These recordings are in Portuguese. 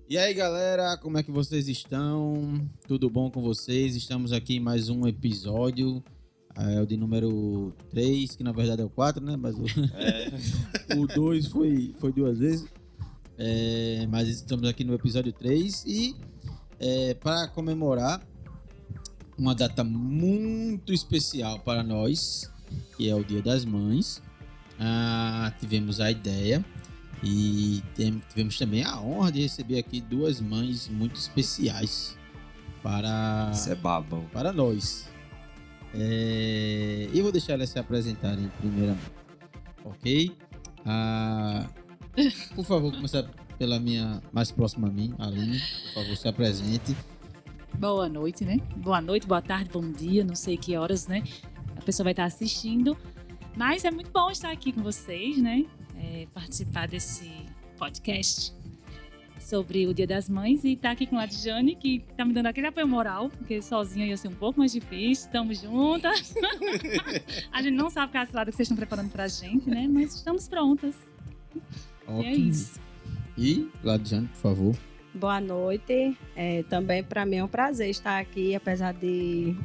E aí, galera, como é que vocês estão? Tudo bom com vocês? Estamos aqui em mais um episódio, é o de número 3, que na verdade é o 4, né? Mas o 2 foi 2 vezes. Mas estamos aqui no episódio 3 e para comemorar uma data muito especial para nós, que é o Dia das Mães, tivemos a ideia e tivemos também a honra de receber aqui duas mães muito especiais para, Isso é babão. para nós. Eu vou deixar elas se apresentarem primeiramente, ok? Por favor, começar pela minha mais próxima a mim, Aline. Por favor, se apresente. Boa noite, né? Boa noite, boa tarde, bom dia, não sei que horas, né? A pessoa vai estar assistindo. Mas é muito bom estar aqui com vocês, né? Participar desse podcast sobre o Dia das Mães e estar aqui com a Adjane, que tá me dando aquele apoio moral, porque sozinha ia ser um pouco mais difícil. Estamos juntas. A gente não sabe qual é a cilada que vocês estão preparando pra gente, né? Mas estamos prontas. Ok. E é isso. E, Adjane, por favor. Boa noite. Também para mim é um prazer estar aqui, apesar de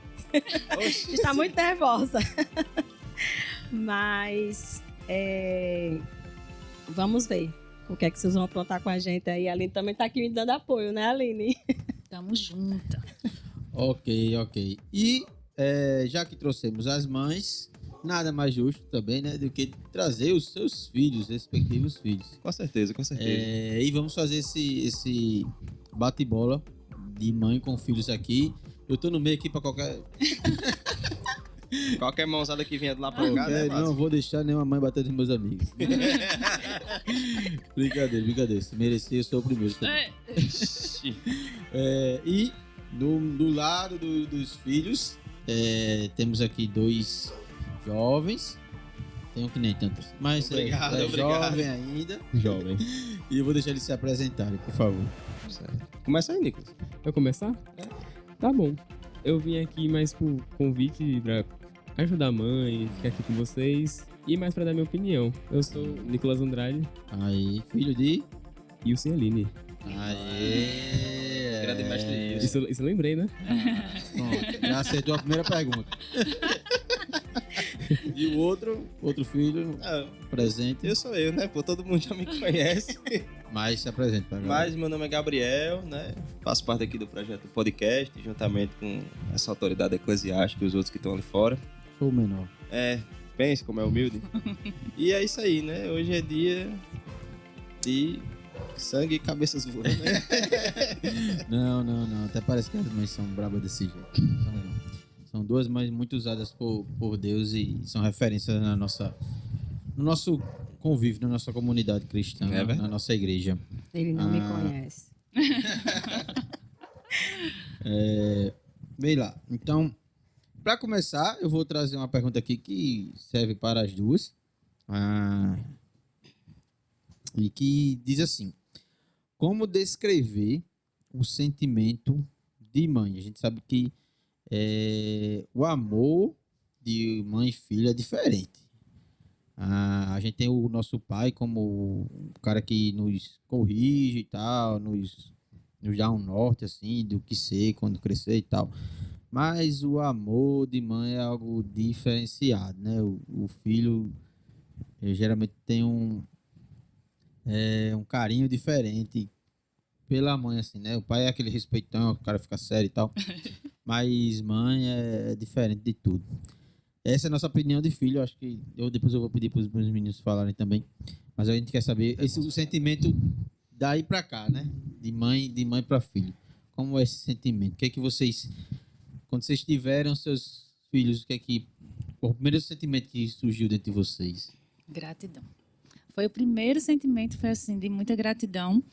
estar muito nervosa. Mas vamos ver o que é que vocês vão aprontar com a gente aí. A Aline também está aqui me dando apoio, né, Aline? Estamos juntas. Ok. E já que trouxemos as mães, nada mais justo também, né, do que trazer os seus filhos, respectivos filhos. Com certeza. E vamos fazer esse bate-bola de mãe com filhos aqui. Eu tô no meio aqui pra qualquer mãozada que vinha de lá pra cá, né? Não vou deixar nenhuma mãe bater nos meus amigos. Brincadeira. Se merecer, eu sou o primeiro. E do lado dos filhos, temos aqui dois jovens. Tem um que nem tantos, mas obrigado. Jovem ainda. Jovem. E eu vou deixar eles se apresentarem, por favor. Certo. Começa aí, Nicolas. Eu começar? Tá bom. Eu vim aqui mais por convite pra ajudar a mãe, ficar aqui com vocês e mais pra dar minha opinião. Eu sou Nicolas Andrade. Aí, filho de... Ilse Aline. Aê! Grande mestre Ilse. Isso eu lembrei, né? Pronto, já acertou a primeira pergunta. E o outro filho, presente. Eu sou eu, né? Pô, todo mundo já me conhece. Mas se apresente pra galera. Mas meu nome é Gabriel, né? Faço parte aqui do projeto podcast, juntamente com essa autoridade eclesiástica e os outros que estão ali fora. Sou o menor. Pense como é humilde. E é isso aí, né? Hoje é dia de sangue e cabeças voando, né? Não. Até parece que as mães são brabas desse jeito. São duas mães muito usadas por Deus e são referências no nosso convívio, na nossa comunidade cristã, na nossa igreja. Ele não me conhece. Bem lá. Então, para começar, eu vou trazer uma pergunta aqui que serve para as duas. E que diz assim: como descrever o sentimento de mãe? A gente sabe que o amor de mãe e filho é diferente. A gente tem o nosso pai como o cara que nos corrige e tal, nos dá um norte assim do que ser quando crescer e tal. Mas o amor de mãe é algo diferenciado, né? O filho geralmente tem um carinho diferente pela mãe, assim, né? O pai é aquele respeitão, o cara fica sério e tal. Mas mãe é diferente de tudo. Essa é a nossa opinião de filho. Acho que depois eu vou pedir para os meus meninos falarem também. Mas a gente quer saber o sentimento daí para cá, né? De mãe para filho. Como é esse sentimento? O que é que vocês, quando vocês tiveram seus filhos, o primeiro sentimento que surgiu dentro de vocês? Gratidão. Foi o primeiro sentimento, foi assim, de muita gratidão,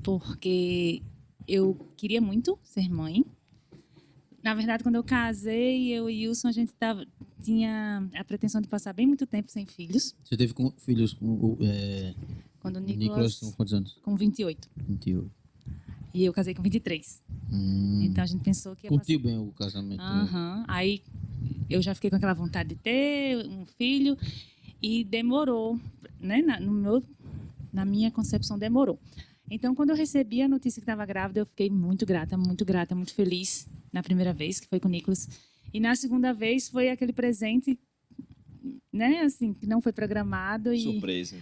porque eu queria muito ser mãe. Na verdade, quando eu casei, eu e Wilson, a gente tinha a pretensão de passar bem muito tempo sem filhos. Você teve filhos com Quando o Nicolas com quantos anos? Com 28. 28. E eu casei com 23. Então a gente pensou que ia curtiu bem o casamento. Aí eu já fiquei com aquela vontade de ter um filho e demorou, né? Na minha concepção demorou. Então, quando eu recebi a notícia que estava grávida, eu fiquei muito grata, muito feliz na primeira vez, que foi com o Nicolas. E na segunda vez foi aquele presente, né, assim, que não foi programado. E... Surpresa.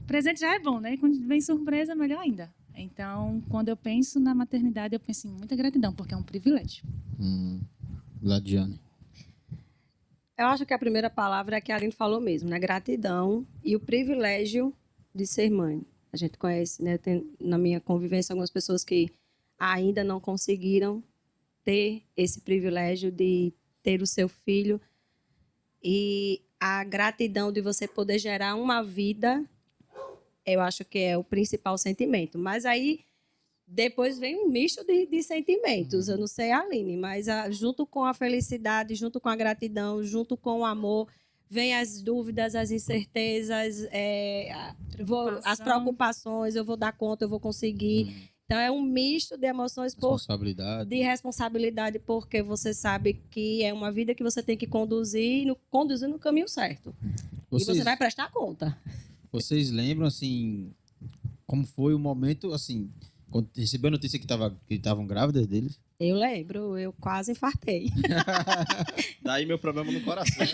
Presente já é bom, né? Quando vem surpresa, melhor ainda. Então, quando eu penso na maternidade, eu penso em muita gratidão, porque é um privilégio. Ladiane. Eu acho que a primeira palavra é a que a Aline falou mesmo, né? Gratidão e o privilégio de ser mãe. A gente conhece, né? Tem, na minha convivência, algumas pessoas que ainda não conseguiram ter esse privilégio de ter o seu filho. E a gratidão de você poder gerar uma vida, eu acho que é o principal sentimento. Mas aí, depois vem um misto de sentimentos. Eu não sei a Aline, mas junto com a felicidade, junto com a gratidão, junto com o amor, vem as dúvidas, as incertezas, as preocupações, eu vou dar conta, eu vou conseguir. Então, é um misto de emoções, de responsabilidade, porque você sabe que é uma vida que você tem que conduzir no caminho certo. E você vai prestar conta. Vocês lembram, assim, como foi o momento, assim, quando recebeu a notícia que estavam grávidas deles? Eu lembro, eu quase infartei. Daí meu problema no coração.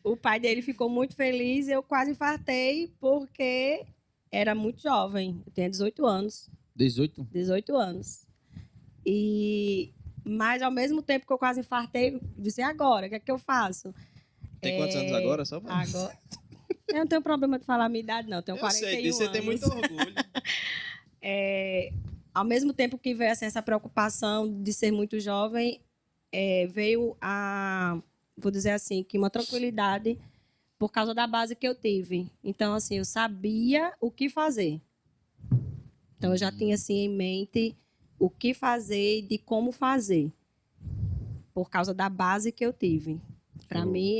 O pai dele ficou muito feliz, eu quase infartei porque era muito jovem. Eu tinha 18 anos. 18? 18 anos. Mas ao mesmo tempo que eu quase infartei, eu disse, agora, o que é que eu faço? Tem quantos anos agora? Agora. Eu não tenho problema de falar a minha idade, não. Eu tenho 41 sei disso, anos. você tem muito orgulho. Ao mesmo tempo que veio assim, essa preocupação de ser muito jovem, veio vou dizer assim, que uma tranquilidade por causa da base que eu tive. Então, assim, eu sabia o que fazer. Então, eu já tinha assim em mente o que fazer e de como fazer, por causa da base que eu tive. Para mim,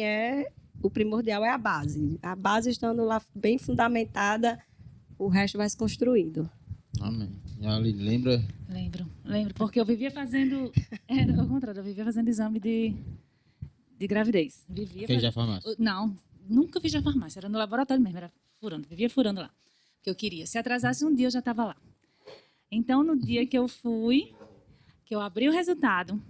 o primordial é a base. A base estando lá bem fundamentada, o resto vai se construindo. Amém. E ali, lembra? Lembro, porque eu vivia fazendo... Era ao contrário, eu vivia fazendo exame de gravidez. Fez já farmácia? Não, nunca fiz já farmácia. Era no laboratório mesmo, vivia furando lá. Porque eu queria. Se atrasasse um dia, eu já estava lá. Então, no dia que eu fui, que eu abri o resultado,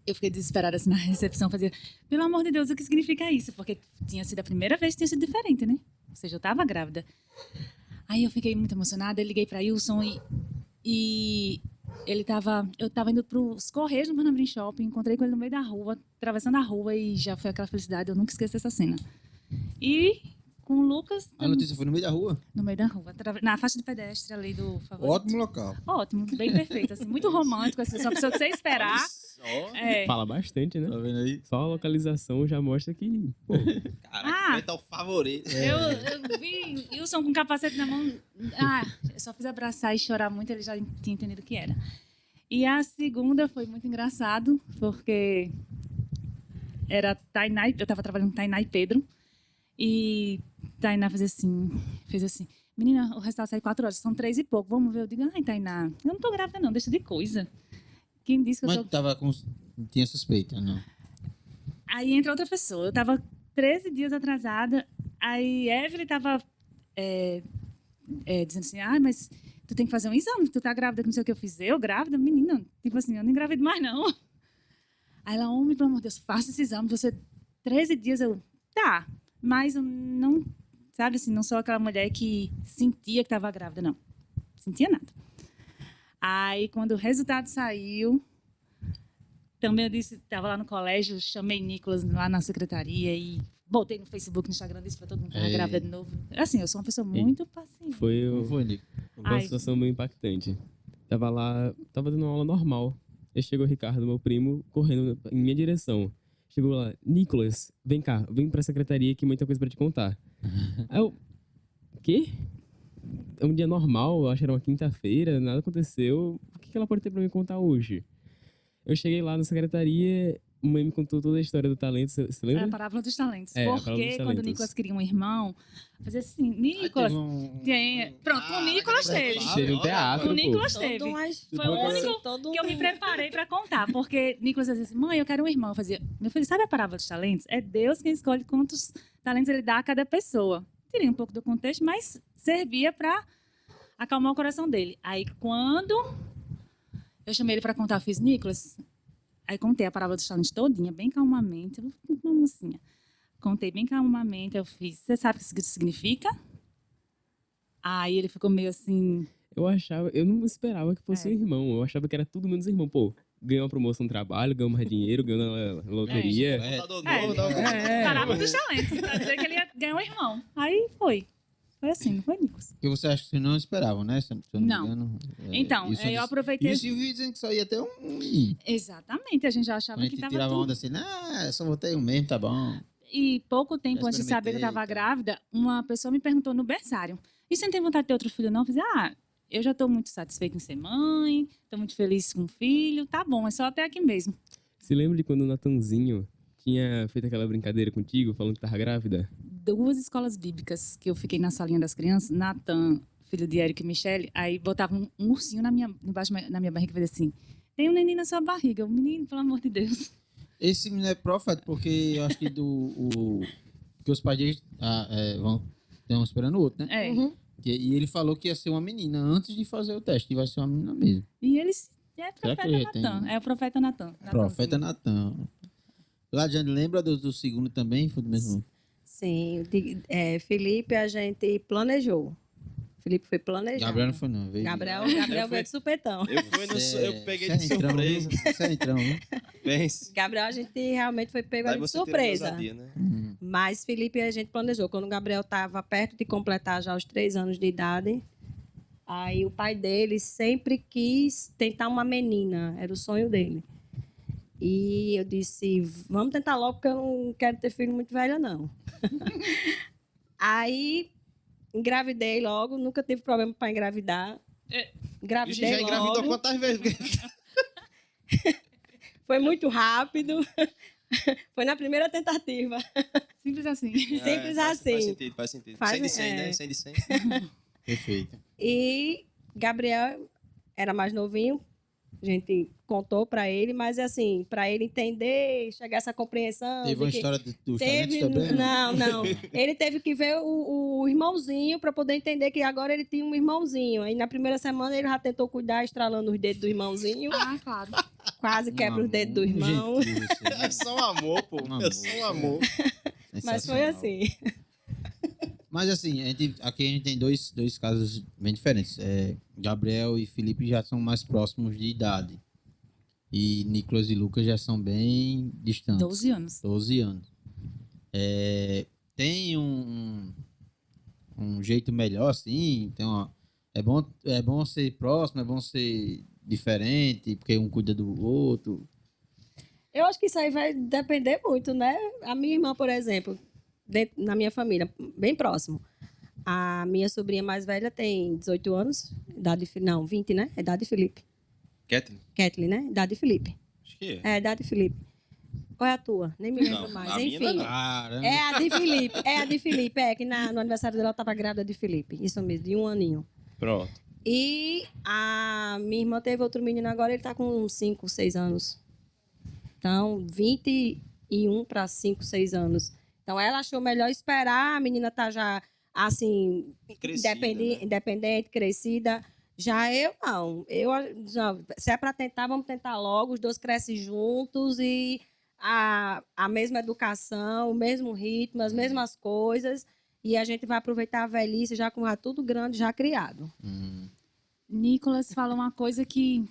eu fiquei desesperada assim na recepção, fazia, pelo amor de Deus, o que significa isso? Porque tinha sido a primeira vez que tinha sido diferente, né? Ou seja, eu estava grávida. Aí eu fiquei muito emocionada, eu liguei para Wilson e eu estava indo para os Correios no Panambrim Shopping, encontrei com ele no meio da rua, atravessando a rua e já foi aquela felicidade, eu nunca esqueço essa cena. E com o Lucas... A notícia foi no meio da rua? No meio da rua, na faixa de pedestre ali do favorito. Ótimo local. Ótimo, bem perfeito, assim, muito romântico, assim, só pessoa que você esperar. Fala bastante, né? Tá vendo aí? Só a localização já mostra que... Caraca, é o favorito. Eu vi Wilson com capacete na mão. Eu só fiz abraçar e chorar muito, ele já tinha entendido o que era. E a segunda foi muito engraçado, porque era Tainá, eu estava trabalhando com Tainá e Pedro, e Tainá fez assim, menina, o resultado sai 4 horas, são 3 e pouco, vamos ver. Eu digo, Tainá, eu não tô grávida não, deixa de coisa. Quem disse que Mas eu tô... tinha suspeita, não? Aí entra outra pessoa, eu tava 13 dias atrasada, aí Evelyn tava dizendo assim, mas tu tem que fazer um exame, tu tá grávida, que não sei o que eu fiz. Eu grávida? Menina, tipo assim, eu não engravido mais não. Aí ela, homem, pelo amor de Deus, faça esse exame, você 13 dias, tá, mas eu não, sabe assim, não sou aquela mulher que sentia que estava grávida, não. Sentia nada. Aí, quando o resultado saiu, também eu disse, estava lá no colégio, chamei Nicolas lá na secretaria e botei no Facebook, no Instagram, disse para todo mundo que estava grávida de novo. Assim, eu sou uma pessoa muito paciente. Foi Nico? Uma situação meio impactante. Tava lá, tava dando uma aula normal. Aí chegou o Ricardo, meu primo, correndo em minha direção. Chegou lá, Nicolas, vem cá, vem pra secretaria que muita coisa pra te contar. Aí eu, quê? É um dia normal, eu acho que era uma quinta-feira, nada aconteceu. O que ela pode ter pra me contar hoje? Eu cheguei lá na secretaria, a mãe me contou toda a história do talento, você lembra? É a parábola dos talentos. A parábola Porque dos quando o talentos. Nicolas queria um irmão, fazia assim, Nicolas... Pronto, o Nicolas teve. Teve um teatro, O Nicolas pô. teve. Foi o único que eu me preparei para contar, porque Nicolas dizia assim, mãe, eu quero um irmão. Eu fazia, meu filho, sabe a parábola dos talentos? É Deus quem escolhe quantos talentos ele dá a cada pessoa. tirei um pouco do contexto, mas servia para acalmar o coração dele. Aí, quando eu chamei ele para contar, eu fiz, Nicolas, aí contei a parábola dos talentos todinha, bem calmamente, uma mocinha. Contei bem calmamente, eu fiz, você sabe o que isso significa? Aí ele ficou meio assim... Eu não esperava que fosse um irmão. Eu achava que era tudo menos irmão. Pô, ganhou uma promoção no trabalho, ganhou mais dinheiro, ganhou na loteria. Parábola dos talentos, pra dizer que ele ia ganhar um irmão. Aí foi. Foi assim, não foi, Nicolas? Que você acha que vocês não esperavam, né? Se eu não me Não. engano. Então, isso eu aproveitei... Isso e o vídeo dizendo que só ia ter um menino. Exatamente, a gente já achava A que gente tava tirava tudo. onda assim, só vou ter um mesmo, tá bom. E pouco tempo Já antes de saber que eu estava experimentei, grávida, uma pessoa me perguntou no berçário. E você não tem vontade de ter outro filho, não? Eu falei, eu já estou muito satisfeita em ser mãe, estou muito feliz com o filho, tá bom, é só até aqui mesmo. Se lembra de quando o Natanzinho tinha feito aquela brincadeira contigo, falando que tava grávida? 2 escolas bíblicas que eu fiquei na salinha das crianças, Natan, filho de Eric e Michele, aí botava um ursinho embaixo na minha barriga e fazia assim, tem um neném na sua barriga, um menino, pelo amor de Deus. Esse menino é profeta porque eu acho que que os pais deles estão esperando o outro, né? É. Uhum. E ele falou que ia ser uma menina antes de fazer o teste, e vai ser uma menina mesmo. E ele é Será que profeta ele já tem- Natan, é o profeta Natan. Profeta Natan. Ladiane, lembra do segundo também? Foi do mesmo? Sim, Felipe a gente planejou. Felipe foi planejado. Gabriel não foi, não. Veio Gabriel Eu veio de supetão. Eu peguei de surpresa. Você é entrão, né? Pense. Gabriel a gente realmente foi pego Daí de você teve surpresa. ousadia, né? Mas Felipe a gente planejou. Quando o Gabriel estava perto de completar já os 3 anos de idade, aí o pai dele sempre quis tentar uma menina. Era o sonho dele. E eu disse, vamos tentar logo, porque eu não quero ter filho muito velha, não. Aí engravidei logo, nunca tive problema para engravidar. Engravidei Já engravidou logo. quantas vezes? Foi muito rápido. Foi na primeira tentativa. Simples assim. Simples Faz assim. sentido, faz sentido. Faz- 100 de 100, é. né? 100 de 100. Perfeito. E Gabriel era mais novinho, a gente contou para ele, mas assim, para ele entender, chegar a essa compreensão. Teve de uma que história dos teve, talentos também? não. Ele teve que ver o irmãozinho para poder entender que agora ele tinha um irmãozinho. Aí na primeira semana ele já tentou cuidar, estralando os dedos do irmãozinho, Claro. quase quebra os dedos do irmão. É só um amor, pô. É só um amor. Mas foi assim. Mas assim, aqui a gente tem dois casos bem diferentes. Gabriel e Felipe já são mais próximos de idade. E Nicolas e Lucas já são bem distantes. 12 anos. 12 anos. Tem um jeito melhor, assim? É bom ser próximo, é bom ser diferente, porque um cuida do outro. Eu acho que isso aí vai depender muito, né? A minha irmã, por exemplo, na minha família, bem próximo. A minha sobrinha mais velha tem 18 anos, 20, né? Idade de Felipe. Kathleen, né? Idade de Felipe. Acho que É, idade de Felipe. Qual é a tua? Nem me lembro Não, mais. a minha Enfim. não. Caramba. É a de Felipe. Que no aniversário dela ela estava grávida de Felipe. Isso mesmo, de 1 aninho. Pronto. E a minha irmã teve outro menino agora, ele tá com 5, 6 anos. Então, 21 para 5, 6 anos. Então, ela achou melhor esperar, a menina tá já, assim, Crescida, independente, crescida. Já eu, não. Se é para tentar, vamos tentar logo. Os dois crescem juntos e a mesma educação, o mesmo ritmo, as mesmas coisas. E a gente vai aproveitar a velhice já com tudo grande, já criado. Nicolas fala uma coisa que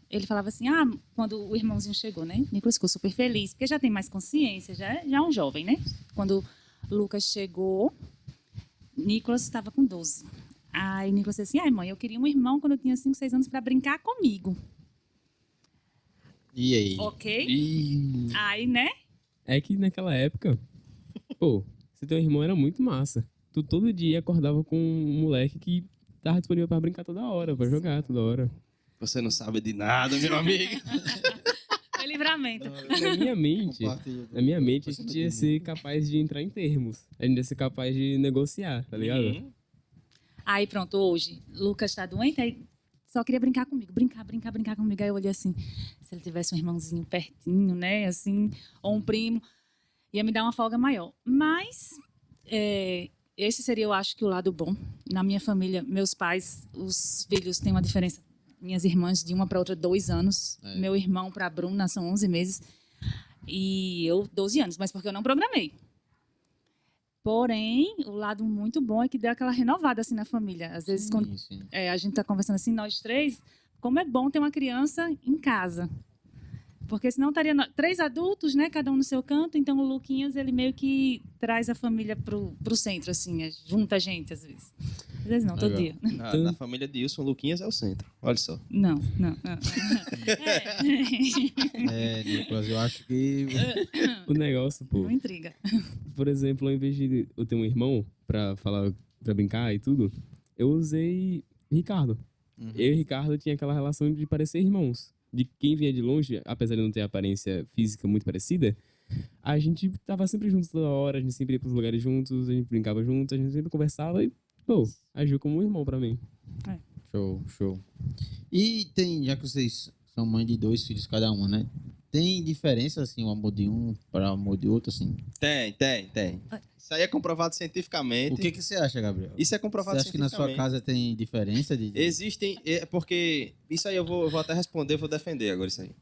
ele falava assim, quando o irmãozinho chegou, né? Nicolas ficou super feliz, porque já tem mais consciência, já é um jovem, né? Quando Lucas chegou, Nicolas estava com 12. Aí Nicolas disse assim, mãe, eu queria um irmão quando eu tinha 5, 6 anos para brincar comigo. E aí? Ok? Ih, Aí, né? É que naquela época, pô, você ter um irmão era muito massa. Tu todo dia acordava com um moleque que tava disponível pra brincar toda hora, pra jogar toda hora. você não sabe de nada, meu amigo. Foi livramento. Na minha mente, a gente ia ser capaz de entrar em termos. A gente ia ser capaz de negociar, tá ligado? Uhum. Aí pronto, hoje, Lucas tá doente, aí só queria brincar comigo, brincar comigo. Aí eu olhei assim, se ele tivesse um irmãozinho pertinho, né, assim, ou um primo, ia me dar uma folga maior. Mas esse seria, eu acho, que o lado bom. Na minha família, meus pais, os filhos têm uma diferença. Minhas irmãs, de uma para outra, 2 anos. Meu irmão, para a Bruna, são 11 meses. E eu, 12 anos, mas porque eu não programei. Porém, o lado muito bom é que deu aquela renovada assim na família. Às vezes, quando a gente está conversando assim, nós 3, como é bom ter uma criança em casa. Porque senão estaria 3 adultos, né, cada um no seu canto. Então, o Luquinhas, ele meio que traz a família pro centro, assim, junta a gente, às vezes. Às vezes não, todo dia. Na família de Wilson, o Luquinhas é o centro. Olha só. Não. Nicolas, eu acho que... O negócio, pô. Não intriga. Por exemplo, ao invés de eu ter um irmão pra brincar e tudo, eu usei Ricardo. Eu e Ricardo tinha aquela relação de parecer irmãos. De quem vinha de longe, apesar de não ter aparência física muito parecida, a gente tava sempre juntos toda hora, a gente sempre ia pros lugares juntos, a gente brincava juntos, a gente sempre conversava e, pô, agiu como um irmão pra mim. Show. E tem, já que vocês são mãe de 2 filhos cada uma, né? Tem diferença, assim, o amor de um para o amor de outro, assim? Tem. Isso aí é comprovado cientificamente. O que você acha, Gabriel? Isso é comprovado Você acha que na cientificamente. sua casa tem diferença de... Existem, porque isso aí eu vou até responder, vou defender agora isso aí.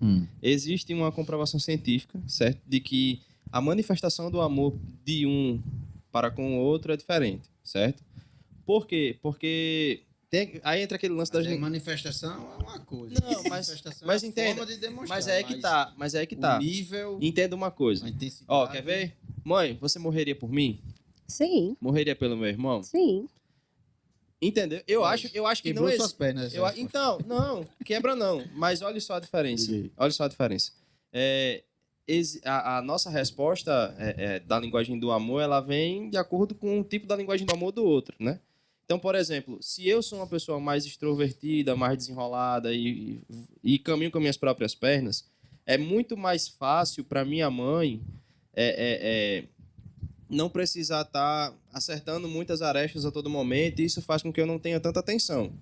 Existe uma comprovação científica, certo? De que a manifestação do amor de um para com o outro é diferente, certo? Por quê? Porque aí entra aquele lance da gente... manifestação é uma coisa. Não, mas é a entenda, forma de demonstrar. mas é que tá. O nível, Entenda uma coisa. a intensidade... Ó, quer ver? Mãe, você morreria por mim? Sim, Morreria pelo meu irmão? sim. Entendeu? Eu acho que Quebrou não suas pernas. Então, não, quebra não. Mas olha só a diferença. Olha só a diferença. A nossa resposta da linguagem do amor, ela vem de acordo com o tipo da linguagem do amor do outro, né? Então, por exemplo, se eu sou uma pessoa mais extrovertida, mais desenrolada e caminho com minhas próprias pernas, é muito mais fácil para minha mãe não precisar estar acertando muitas arestas a todo momento, e isso faz com que eu não tenha tanta atenção.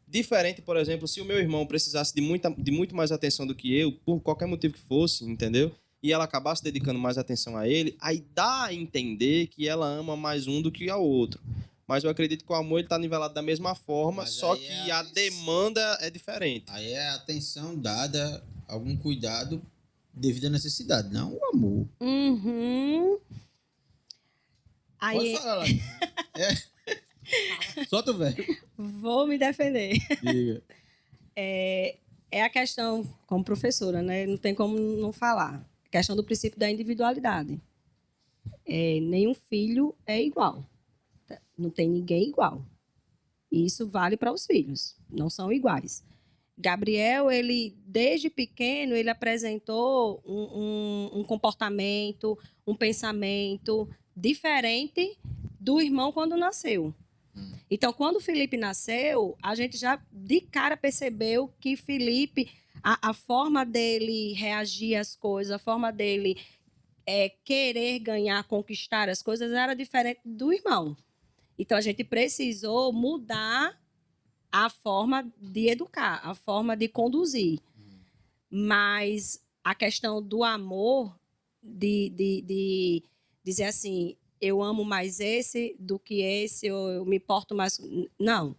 Diferente, por exemplo, se o meu irmão precisasse de muito mais atenção do que eu, por qualquer motivo que fosse, entendeu? E ela acabasse dedicando mais atenção a ele, aí dá a entender que ela ama mais um do que ao outro. Mas eu acredito que o amor está nivelado da mesma forma, Mas só aí que a demanda é diferente. Aí é a atenção dada, algum cuidado devido à necessidade, não o amor. Aí, Pode falar lá. Solta o velho. vou me defender. Diga. É a questão, como professora, né? Não tem como não falar. A questão do princípio da individualidade. Nenhum filho é igual. Não tem ninguém igual. E isso vale para os filhos. Não são iguais. Gabriel, ele desde pequeno, ele apresentou um comportamento, um pensamento diferente do irmão quando nasceu. Então, quando o Felipe nasceu, a gente já de cara percebeu que Felipe, a forma dele reagir às coisas, a forma dele querer ganhar, conquistar as coisas era diferente do irmão. Então, a gente precisou mudar a forma de educar, a forma de conduzir. Mas a questão do amor, de dizer assim, eu amo mais esse do que esse, ou eu me porto mais... Não.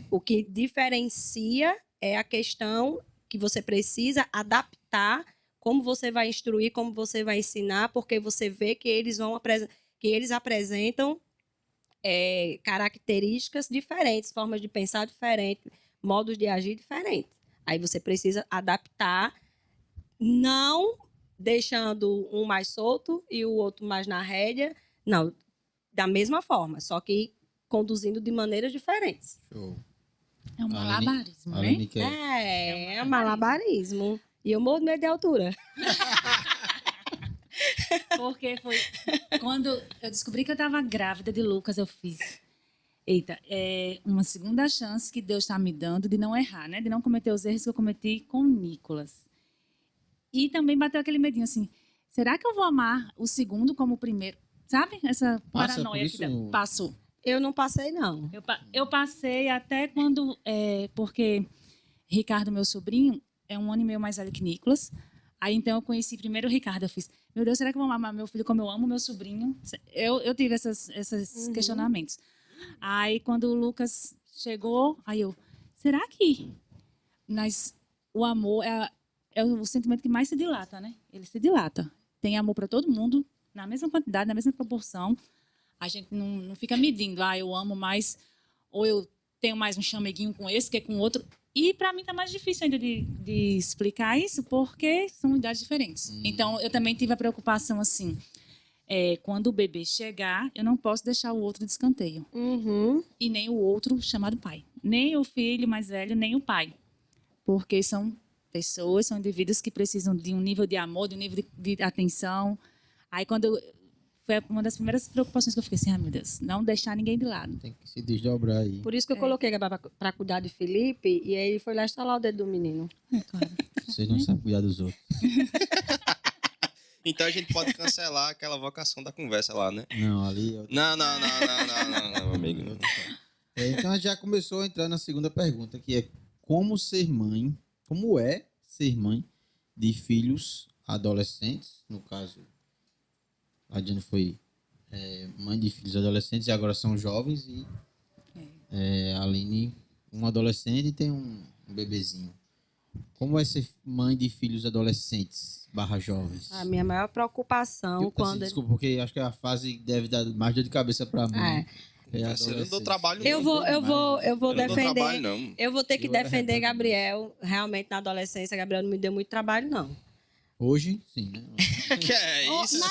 O que diferencia é a questão que você precisa adaptar como você vai instruir, como você vai ensinar, porque você vê que eles apresentam características diferentes, formas de pensar diferentes, modos de agir diferentes. Aí você precisa adaptar, não deixando um mais solto e o outro mais na rédea, não, da mesma forma, só que conduzindo de maneiras diferentes. Show. É um malabarismo, né? Aline quer... É malabarismo. E eu morro de medo de altura. Porque foi quando eu descobri que eu estava grávida de Lucas, eu fiz. Eita, é uma segunda chance que Deus está me dando de não errar, né? De não cometer os erros que eu cometi com Nicolas. E também bateu aquele medinho assim: será que eu vou amar o segundo como o primeiro? Sabe? Essa paranoia que deu. Passou. Eu não passei, não. Eu passei até quando... porque Ricardo, meu sobrinho, é 1 ano e meio mais velho que Nicolas. Aí, então, eu conheci primeiro o Ricardo. Eu fiz, meu Deus, será que eu vou amar meu filho como eu amo meu sobrinho? Eu tive esses questionamentos. Aí, quando o Lucas chegou, aí eu, será que... Mas o amor é o sentimento que mais se dilata, né? Ele se dilata. Tem amor para todo mundo, na mesma quantidade, na mesma proporção. A gente não fica medindo, eu amo mais, ou eu tenho mais um chameguinho com esse que com o outro. E para mim tá mais difícil ainda de explicar isso, porque são idades diferentes. Então, eu também tive a preocupação assim, quando o bebê chegar, eu não posso deixar o outro de escanteio. E nem o outro chamado pai. Nem o filho mais velho, nem o pai. Porque são pessoas, são indivíduos que precisam de um nível de amor, de um nível de atenção. Aí, foi uma das primeiras preocupações que eu fiquei assim, meu Deus, não deixar ninguém de lado. Tem que se desdobrar aí. Por isso que eu coloquei Gabriel para cuidar de Felipe, e aí ele foi lá instalar o dedo do menino. Claro. Vocês não sabem cuidar dos outros. Então a gente pode cancelar aquela vocação da conversa lá, né? Não, ali... Não, amigo. Então, a gente já começou a entrar na segunda pergunta, que é como é ser mãe de filhos adolescentes, no caso... A Diane foi mãe de filhos adolescentes e agora são jovens. E a Aline, um adolescente e tem um bebezinho. Como é ser mãe de filhos adolescentes / jovens? A minha maior preocupação quando... Desculpa, porque acho que a fase deve dar mais dor de cabeça para a mãe. Eu não dou trabalho Eu vou defender. Trabalho, não. Eu vou ter que defender Gabriel. Realmente, na adolescência, Gabriel não me deu muito trabalho, não. Hoje, sim, né? Que é isso?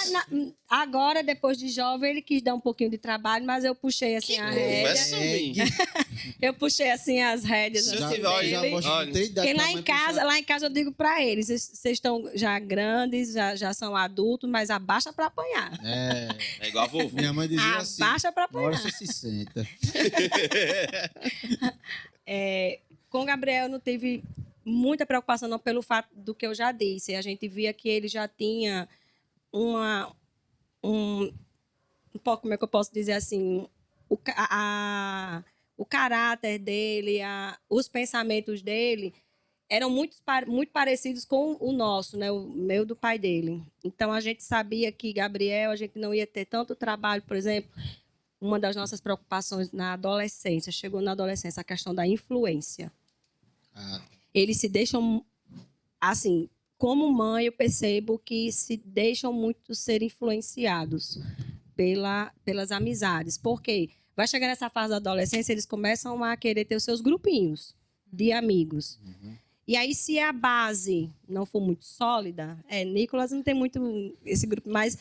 Agora, depois de jovem, ele quis dar um pouquinho de trabalho, mas eu puxei assim a rédea. Eu puxei assim as rédeas. Se assim, eu tiver, dele. já mostra que tem idade Porque pra lá mãe em casa, puxar. eu digo pra eles, vocês estão já grandes, já são adultos, mas abaixa pra apanhar. É igual a vovó. Minha mãe dizia assim, Abaixa pra uma hora apanhar. você se senta. Com o Gabriel, eu não tive muita preocupação não pelo fato do que eu já disse. A gente via que ele já tinha um pouco, como é que eu posso dizer assim, o caráter dele, os pensamentos dele eram muito parecidos com o nosso, né? O meu do pai dele. Então, a gente sabia que Gabriel, a gente não ia ter tanto trabalho, por exemplo, uma das nossas preocupações na adolescência, chegou na adolescência, a questão da influência. Eles se deixam, assim, como mãe, eu percebo que se deixam muito ser influenciados pelas amizades. Por quê? Vai chegar nessa fase da adolescência, eles começam a querer ter os seus grupinhos de amigos. E aí, se a base não for muito sólida, Nicolas não tem muito esse grupo, mas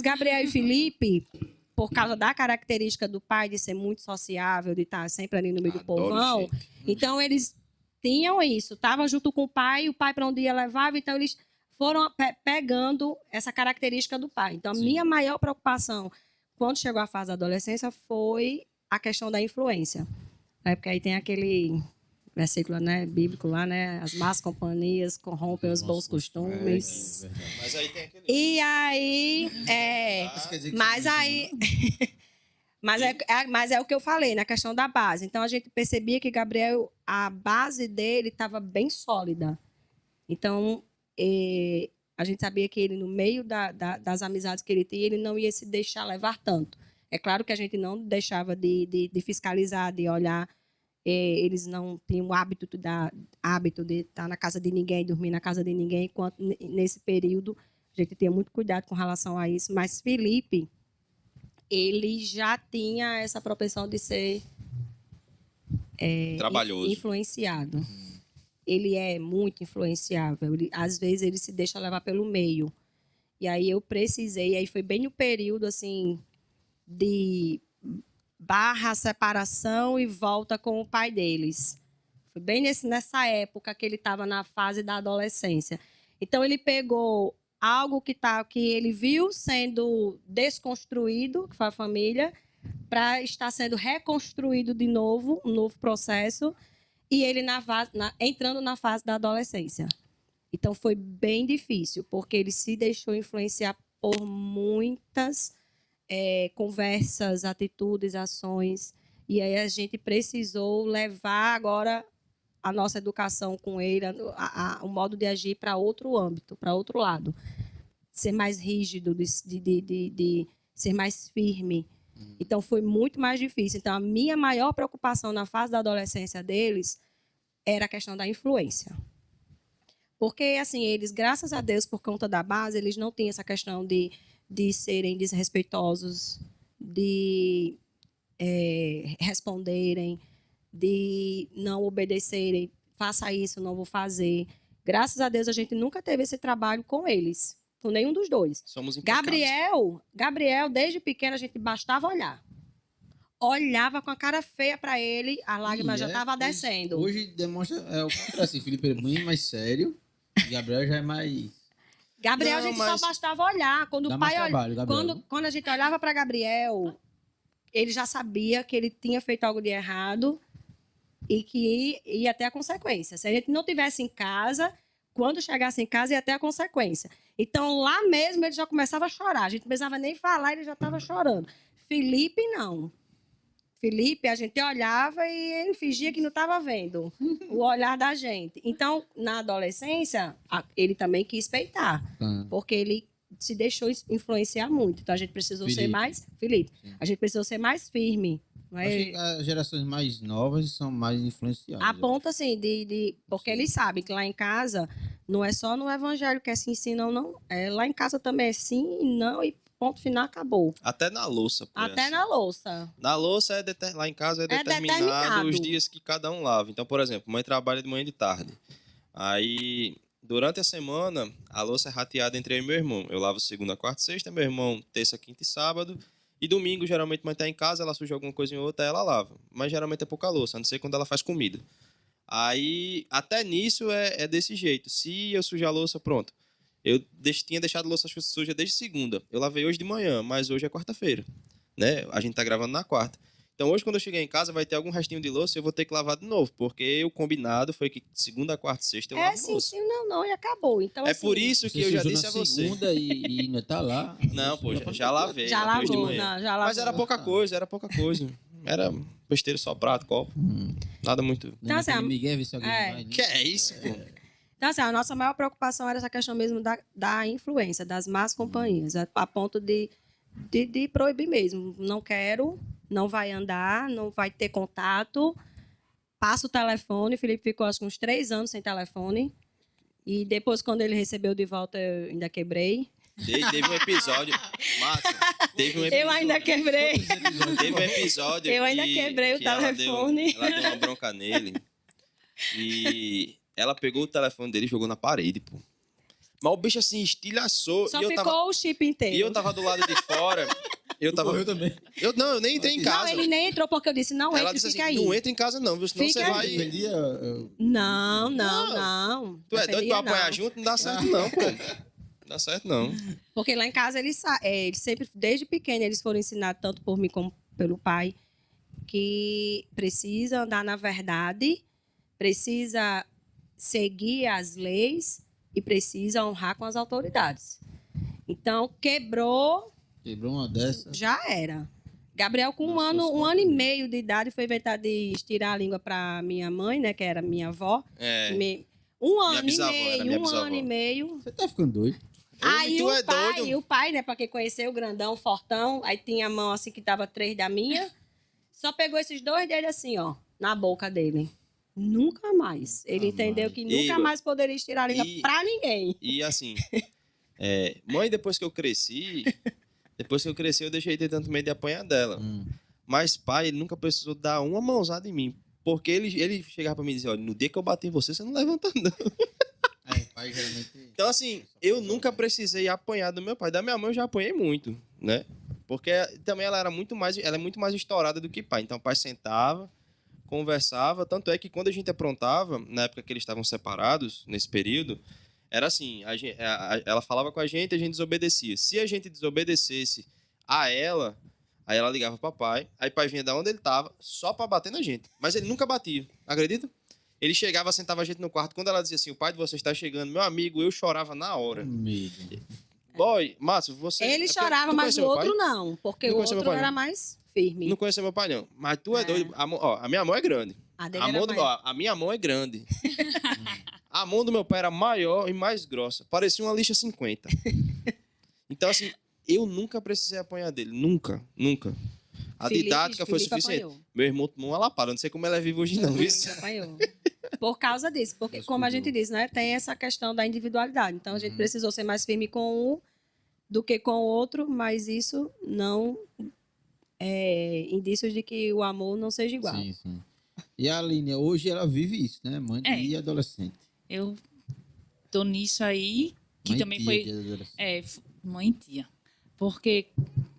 Gabriel e Felipe, por causa da característica do pai de ser muito sociável, de estar sempre ali no meio do povão, então eles tinham isso, estavam junto com o pai para onde ia levava, então eles foram pegando essa característica do pai. Então, a minha maior preocupação, quando chegou a fase da adolescência, foi a questão da influência. Porque aí tem aquele versículo, né, bíblico lá, né? As más companhias corrompem os bons costumes. Mas aí tem aquele... E aí... Mas é o que eu falei, na questão da base. Então, a gente percebia que Gabriel, a base dele estava bem sólida. Então, a gente sabia que ele, no meio das amizades que ele tinha, ele não ia se deixar levar tanto. É claro que a gente não deixava de fiscalizar, de olhar. Eles não tinham o hábito de estar na casa de ninguém, dormir na casa de ninguém, enquanto nesse período a gente tinha muito cuidado com relação a isso. Mas Felipe, ele já tinha essa propensão de ser trabalhoso, influenciado. Ele é muito influenciável. Às vezes ele se deixa levar pelo meio. E aí eu precisei, aí foi bem no período assim de separação e volta com o pai deles. Foi bem nessa época que ele estava na fase da adolescência. Então ele pegou algo que ele viu sendo desconstruído, que foi a família, para estar sendo reconstruído de novo, um novo processo, e ele entrando na fase da adolescência. Então, foi bem difícil, porque ele se deixou influenciar por muitas conversas, atitudes, ações, e aí a gente precisou levar agora a nossa educação com ele, o modo de agir para outro âmbito, para outro lado. ser mais rígido, de ser mais firme. Então, foi muito mais difícil. Então, a minha maior preocupação na fase da adolescência deles era a questão da influência. Porque, assim, eles, graças a Deus, por conta da base, eles não têm essa questão de serem desrespeitosos, de responderem, de não obedecerem. Faça isso, não vou fazer. Graças a Deus, a gente nunca teve esse trabalho com eles, com nenhum dos dois. Somos implacáveis. Gabriel, desde pequeno, a gente bastava olhar. Olhava com a cara feia para ele, a lágrima já estava descendo. Hoje demonstra o contrário, assim, Felipe é bem mais sério, e Gabriel já é mais... Gabriel, Não, a gente mas só bastava olhar. Quando Dá o mais pai trabalho, Gabriel. quando a gente olhava para Gabriel, ele já sabia que ele tinha feito algo de errado e que ia ter a consequência. Se a gente não tivesse em casa, quando chegasse em casa, ia ter a consequência. Então, lá mesmo, ele já começava a chorar. A gente não precisava nem falar, ele já estava chorando. Felipe, não. Felipe, a gente olhava e ele fingia que não estava vendo o olhar da gente. Então, na adolescência, ele também quis peitar, porque ele se deixou influenciar muito. Então, a gente precisou ser mais... Felipe, a gente precisou ser mais firme. Não é? Acho que as gerações mais novas são mais influenciadas. A ponto, assim, porque eles sabem que lá em casa não é só no evangelho que é sim, sim, não, não. Lá em casa também é sim e não, e ponto final, acabou. Até na louça. Até na louça. Na louça, lá em casa é determinado os dias que cada um lava. Então, por exemplo, mãe trabalha de manhã e de tarde. Aí, durante a semana, a louça é rateada entre eu e meu irmão. Eu lavo segunda, quarta e sexta, meu irmão terça, quinta e sábado. E domingo, geralmente, mãe tá em casa, ela suja alguma coisa em outra, ela lava. Mas geralmente é pouca louça, a não ser quando ela faz comida. Aí, até nisso é desse jeito. Se eu sujar a louça, pronto. Eu tinha deixado a louça suja desde segunda. Eu lavei hoje de manhã, mas hoje é quarta-feira, né? A gente tá gravando na quarta. Então, hoje, quando eu chegar em casa, vai ter algum restinho de louça e eu vou ter que lavar de novo, porque o combinado foi que segunda, quarta e sexta eu lavo sim, louça. sim, não, e acabou. Então, É assim, por isso que eu já disse a você. segunda e ainda tá lá. Não, pô, já lavei. já lavei hoje de lavou, manhã. já lavou. Mas era pouca coisa. Era besteira só, prato, copo. Nada muito... Então, assim, Miguel, vê se alguém vai, né? Que é isso, pô? Então, assim, a nossa maior preocupação era essa questão mesmo da influência, das más companhias, a ponto de proibir mesmo. Não quero, não vai andar, não vai ter contato, passa o telefone. O Felipe ficou, acho que uns 3 anos sem telefone. E depois, quando ele recebeu de volta, eu ainda quebrei. Teve um episódio... Márcio, teve um episódio... Eu ainda quebrei. Teve um episódio Eu ainda quebrei o telefone. Ela deu uma bronca nele. E... ela pegou o telefone dele e jogou na parede, pô. Mas o bicho, assim, estilhaçou. Só ficou o chip inteiro. E eu tava do lado de fora. Eu também. Eu nem entrei em casa. Não, ele nem entrou porque eu disse, não ela entre, disse fica assim, aí. não entra em casa não, viu? Senão Fica você vai... Defendia, Não. Tu é doido pra apanhar junto? Não dá certo não, pô. Não dá certo não. Porque lá em casa eles sempre, desde pequeno, eles foram ensinados, tanto por mim como pelo pai, que precisa andar na verdade, precisa seguir as leis e precisa honrar com as autoridades. Então, quebrou uma dessa. já era. Gabriel, com um ano e meio de idade, foi inventar de estirar a língua para minha mãe, né, que era minha avó. Um ano e meio. Você tá ficando doido? Aí tu é doido? o pai, né, pra quem conheceu, o grandão, fortão, aí tinha a mão assim que tava 3 da minha, só pegou esses 2 dedos assim, ó, na boca dele. Nunca mais. Ele entendeu que nunca mais poderia estirar a língua pra ninguém. E assim, mãe, depois que eu cresci, eu deixei de ter tanto medo de apanhar dela. Mas pai, ele nunca precisou dar uma mãozada em mim. Porque ele chegava pra mim e dizia, olha, no dia que eu bater em você, você não levanta não. Pai geralmente... Então, assim, eu nunca precisei apanhar do meu pai. Da minha mãe eu já apanhei muito, né? Porque também ela é muito mais estourada do que pai. Então, o pai sentava, conversava. Tanto é que quando a gente aprontava, na época que eles estavam separados, nesse período, era assim, ela falava com a gente desobedecia. Se a gente desobedecesse a ela, aí ela ligava para pai, aí pai vinha da onde ele estava, só para bater na gente. Mas ele nunca batia, acredita? Ele chegava, sentava a gente no quarto. Quando ela dizia assim, o pai de você está chegando, meu amigo, eu chorava na hora. Medo. Boy, Márcio, você... Ele chorava, mas o outro não, porque o outro era mais firme. Não conhecia meu pai, não. Mas tu é doido. A minha mão é grande. A minha mão é grande. A mão do meu pai era maior e mais grossa. Parecia uma lixa 50. Então, assim, eu nunca precisei apanhar dele. Nunca, nunca. A didática foi suficiente. Apanhou. Meu irmão tomou uma lapada. Não sei como ela é viva hoje, não. Viu? Apanhou. Por causa disso. Porque, como a gente disse, né? Tem essa questão da individualidade. Então, a gente precisou ser mais firme com um do que com o outro, mas isso não é indício de que o amor não seja igual. Sim, sim. E a Aline, hoje ela vive isso, né? Mãe de adolescente. Eu tô nisso aí, que Mãe também tia foi... de adolescente. Mãe e tia. Porque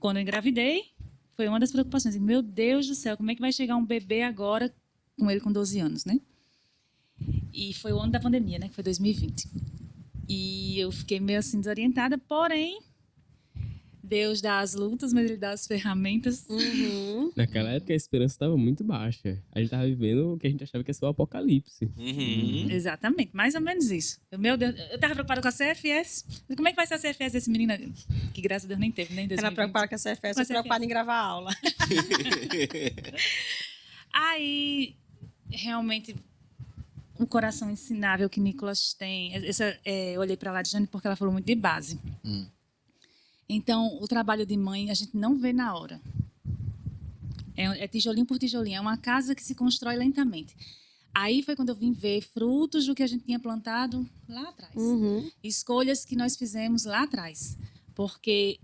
quando eu engravidei, foi uma das preocupações. Meu Deus do céu, como é que vai chegar um bebê agora com ele com 12 anos, né? E foi o ano da pandemia, né? Que foi 2020. E eu fiquei meio assim desorientada, porém, Deus dá as lutas, mas Ele dá as ferramentas. Uhum. Naquela época a esperança estava muito baixa. A gente tava vivendo o que a gente achava que ia ser o apocalipse. Exatamente, mais ou menos isso. Meu Deus, eu estava preocupada com a CFS. Como é que vai ser a CFS desse menino? Que graças a Deus nem teve, nem em 2020. Era preocupada com a CFS, Com a eu preocupada em gravar a aula. Aí, realmente, um coração ensinável que Nicolas tem. Eu olhei para a Ladiane porque ela falou muito de base. Então, o trabalho de mãe a gente não vê na hora. É tijolinho por tijolinho. É uma casa que se constrói lentamente. Aí foi quando eu vim ver frutos do que a gente tinha plantado lá atrás. Uhum. Escolhas que nós fizemos lá atrás. Porque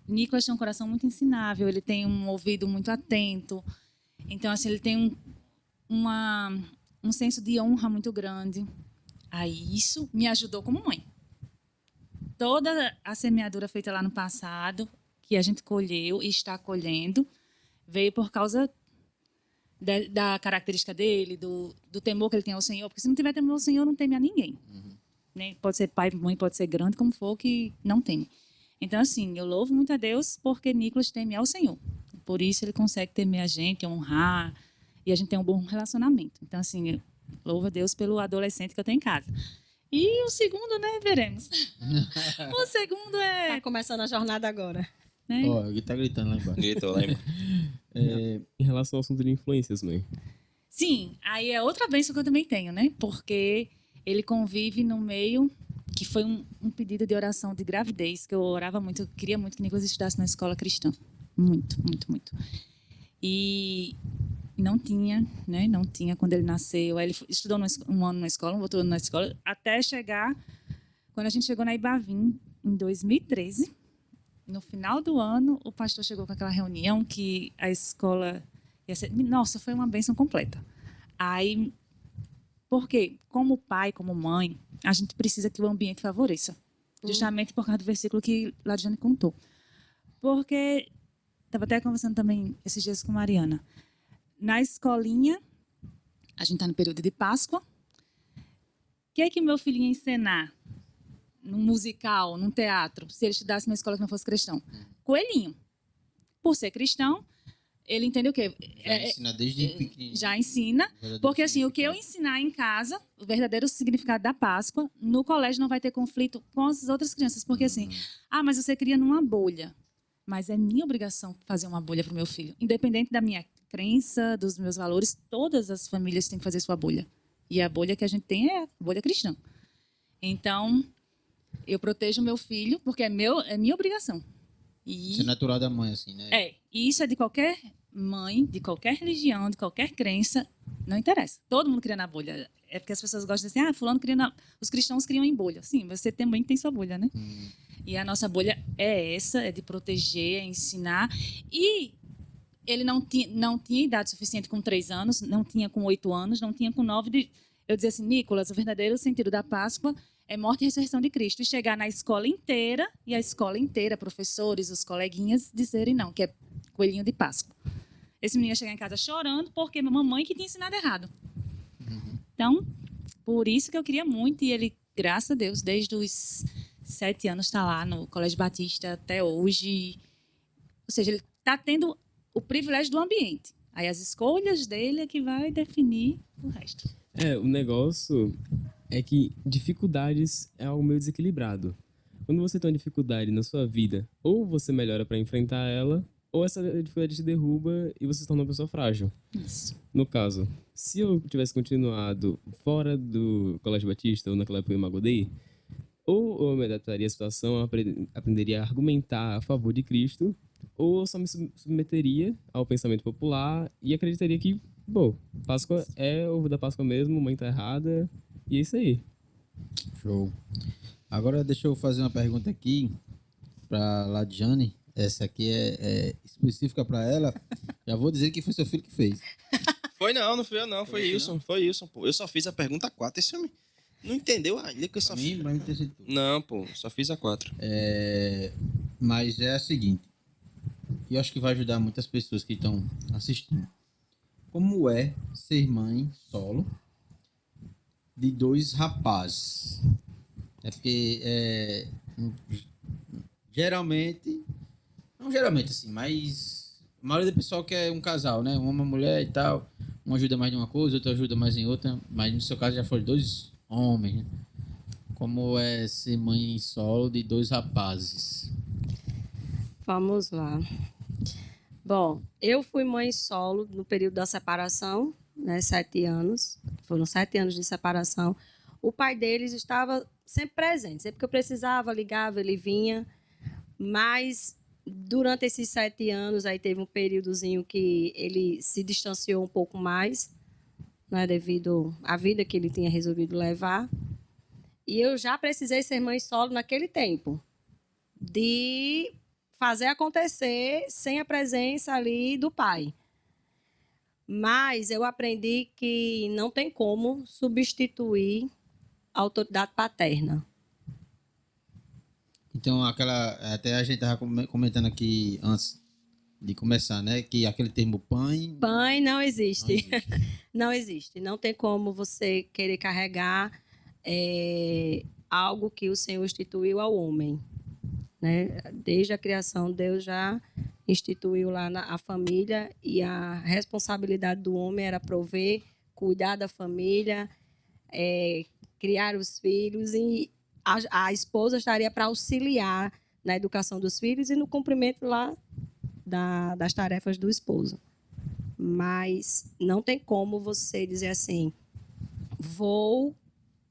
Nicolas tem um coração muito ensinável, ele tem um ouvido muito atento. Então, assim, ele tem um senso de honra muito grande. Aí isso me ajudou como mãe. Toda a semeadura feita lá no passado, que a gente colheu e está colhendo, veio por causa da característica dele, do temor que ele tem ao Senhor. Porque se não tiver temor ao Senhor, não teme a ninguém. Né? Pode ser pai, mãe, pode ser grande, como for, que não teme. Então, assim, eu louvo muito a Deus porque Nicolas teme ao Senhor. Por isso ele consegue temer a gente, honrar, e a gente tem um bom relacionamento. Então, assim, eu louvo a Deus pelo adolescente que eu tenho em casa. E o segundo, né, veremos. O segundo Tá começando a jornada agora. né? Ó, ele tá gritando lá embaixo. Gritou lá embaixo. Em relação ao assunto de influências, mãe. Sim, aí é outra bênção que eu também tenho, né? Porque ele convive no meio que foi um pedido de oração de gravidez, que eu orava muito, eu queria muito que Nicolas estudasse na escola cristã. Muito, muito, muito. E não tinha, né? Não tinha quando ele nasceu. Aí ele estudou um ano na escola, um outro ano na escola, até chegar, quando a gente chegou na Ibavim, em 2013, no final do ano, o pastor chegou com aquela reunião que a escola ia ser... Nossa, foi uma bênção completa. Aí, porque como pai, como mãe, a gente precisa que o ambiente favoreça. Justamente por causa do versículo que Ladiane contou. Porque, estava até conversando também esses dias com Mariana, na escolinha, a gente está no período de Páscoa, o que é que meu filho ia encenar num musical, num teatro, se ele estudasse numa escola que não fosse cristão? Coelhinho. Por ser cristão, ele entende o quê? Já ensina desde pequenininho. Já ensina, porque assim, o que eu ensinar em casa, o verdadeiro significado da Páscoa, no colégio não vai ter conflito com as outras crianças, porque assim, mas você cria numa bolha, mas é minha obrigação fazer uma bolha para o meu filho, independente da minha crença, dos meus valores, todas as famílias têm que fazer sua bolha, e a bolha que a gente tem é a bolha cristã. Então, eu protejo meu filho, porque é minha obrigação. Isso é natural da mãe, assim, né? E isso é de qualquer mãe, de qualquer religião, de qualquer crença, não interessa. Todo mundo cria na bolha. É porque as pessoas gostam de dizer, fulano cria os cristãos criam em bolha. Sim, você também tem sua bolha, né? E a nossa bolha é essa, é de proteger, é ensinar. E ele não tinha idade suficiente com 3 anos, não tinha com 8 anos, não tinha com 9. Eu dizia assim, Nicolas, o verdadeiro sentido da Páscoa é morte e ressurreição de Cristo. E chegar na escola inteira, e a escola inteira, professores, os coleguinhas, dizerem não, que é coelhinho de Páscoa. Esse menino ia chegar em casa chorando porque minha mamãe que tinha ensinado errado. Então, por isso que eu queria muito, e ele, graças a Deus, desde os 7 anos está lá no Colégio Batista até hoje. Ou seja, ele está tendo o privilégio do ambiente. Aí as escolhas dele é que vai definir o resto. O negócio é que dificuldades é algo meio desequilibrado. Quando você tem uma dificuldade na sua vida, ou você melhora para enfrentar ela, ou essa dificuldade te derruba e você se torna uma pessoa frágil. Isso. No caso, se eu tivesse continuado fora do Colégio Batista ou naquela época em Magodei, Ou eu me adaptaria à situação, aprenderia a argumentar a favor de Cristo, ou eu só me submeteria ao pensamento popular e acreditaria que, bom, Páscoa é ovo da Páscoa mesmo, mãe tá errada, e é isso aí. Show. Agora deixa eu fazer uma pergunta aqui para Ladiane. Essa aqui é específica para ela. Já vou dizer que foi seu filho que fez. Não fui eu não, foi isso, pô. Eu só fiz a pergunta 4, esse homem não entendeu ainda que eu só fiz. Pra mim ter sido tu. Não, pô, só fiz a 4. Mas é a seguinte. E eu acho que vai ajudar muitas pessoas que estão assistindo. Como é ser mãe solo de 2 rapazes? É porque geralmente, não geralmente assim, mas a maioria do pessoal quer um casal, né? Uma mulher e tal, um ajuda mais em uma coisa, outro ajuda mais em outra, mas no seu caso já foram 2 homens, né? Como é ser mãe solo de 2 rapazes? Vamos lá. Bom, eu fui mãe solo no período da separação, né, 7 anos. Foram 7 anos de separação. O pai deles estava sempre presente. Sempre que eu precisava, ligava, ele vinha. Mas durante esses 7 anos, aí teve um períodozinho que ele se distanciou um pouco mais, né, devido à vida que ele tinha resolvido levar. E eu já precisei ser mãe solo naquele tempo, de fazer acontecer sem a presença ali do pai. Mas eu aprendi que não tem como substituir a autoridade paterna. Então, até a gente estava comentando aqui antes de começar, né? Que aquele termo pai... Pai não existe. Não existe. Não existe. Não tem como você querer carregar algo que o Senhor instituiu ao homem, né? Desde a criação, Deus já instituiu lá a família, e a responsabilidade do homem era prover, cuidar da família, criar os filhos, e a esposa estaria para auxiliar na educação dos filhos e no cumprimento lá das tarefas do esposo. Mas não tem como você dizer assim, vou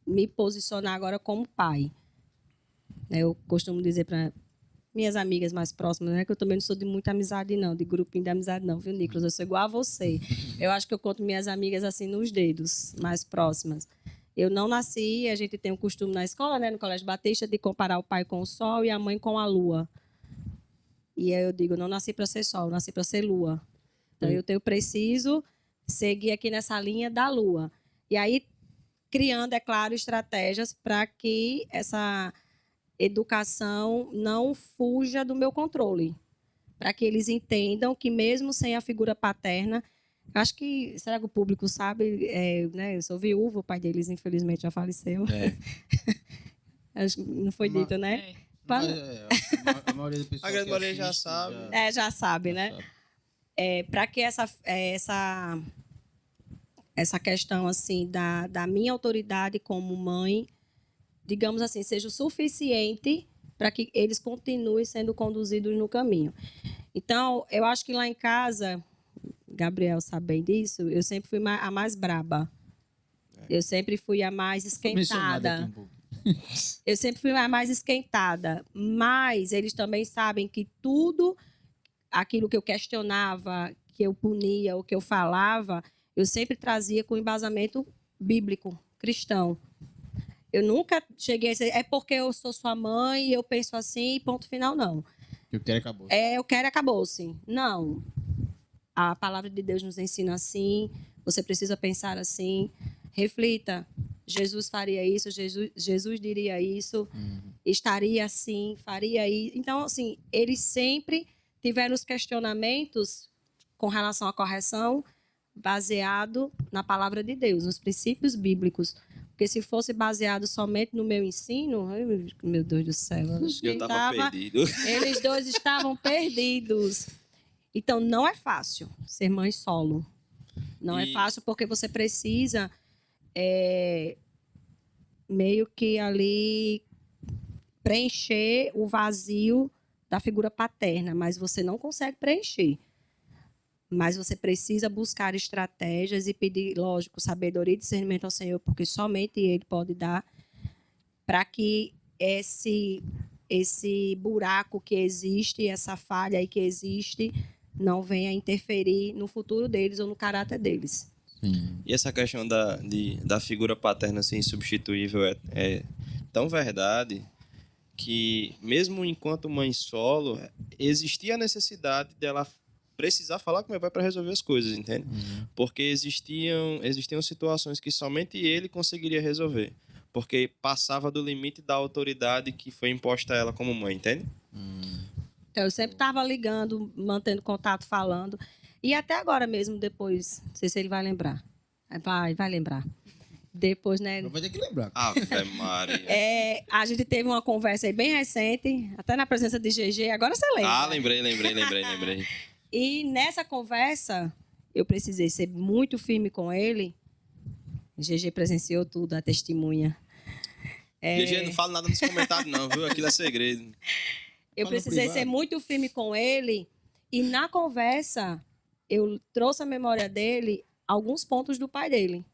me posicionar agora como pai. Eu costumo dizer para minhas amigas mais próximas, né, que eu também não sou de muita amizade não, de grupinho de amizade não, viu, Nicolas? Eu sou igual a você. Eu acho que eu conto minhas amigas assim nos dedos, mais próximas. Eu não nasci, a gente tem um costume na escola, né, no Colégio Batista, de comparar o pai com o sol e a mãe com a lua. E aí eu digo, não nasci para ser sol, eu nasci para ser lua. Então eu preciso seguir aqui nessa linha da lua. E aí, criando, é claro, estratégias para que essa educação não fuja do meu controle. Para que eles entendam que mesmo sem a figura paterna, acho que, será que o público sabe, né, eu sou viúva, o pai deles infelizmente já faleceu. Acho que não foi dito, né? Mas, a maioria do pessoal A grande que maioria já assiste sabe. Já sabe, né? sabe. Para que essa questão assim da minha autoridade como mãe, digamos assim, seja o suficiente para que eles continuem sendo conduzidos no caminho. Então, eu acho que lá em casa, Gabriel sabe bem disso, eu sempre fui a mais braba. Eu sempre fui a mais esquentada. Eu sempre fui a mais esquentada. Mas eles também sabem que tudo aquilo que eu questionava, que eu punia, o que eu falava, eu sempre trazia com embasamento bíblico, cristão. Eu nunca cheguei a dizer, é porque eu sou sua mãe e eu penso assim, ponto final, não. Eu quero acabou. Eu quero acabou-se. Não. A palavra de Deus nos ensina assim, você precisa pensar assim, reflita. Jesus faria isso, Jesus diria isso, estaria assim, faria isso. Então, assim, eles sempre tiveram os questionamentos com relação à correção baseado na palavra de Deus, nos princípios bíblicos. Porque se fosse baseado somente no meu ensino, ai, meu Deus do céu, eu estava perdido. Eles 2 estavam perdidos. Então, não é fácil ser mãe solo. Não é fácil porque você precisa meio que ali preencher o vazio da figura paterna, mas você não consegue preencher. Mas você precisa buscar estratégias e pedir, lógico, sabedoria e discernimento ao Senhor, porque somente Ele pode dar, para que esse buraco que existe, essa falha aí que existe, não venha interferir no futuro deles ou no caráter deles. Sim. E essa questão da figura paterna ser insubstituível é tão verdade que, mesmo enquanto mãe solo, existia a necessidade dela precisar falar com meu pai para resolver as coisas, entende? Porque existiam situações que somente ele conseguiria resolver, porque passava do limite da autoridade que foi imposta a ela como mãe, entende? Então, eu sempre estava ligando, mantendo contato, falando. E até agora mesmo, depois, não sei se ele vai lembrar. Vai lembrar. Depois, né? Vai ter que lembrar. Ave Maria. A gente teve uma conversa aí bem recente, até na presença de GG, agora você lembra. Ah, lembrei. E nessa conversa, eu precisei ser muito firme com ele. GG presenciou tudo, a testemunha. GG, não fala nada nos comentários não, viu? Aquilo é segredo. Eu precisei ser muito firme com ele. E na conversa, eu trouxe à memória dele alguns pontos do pai dele.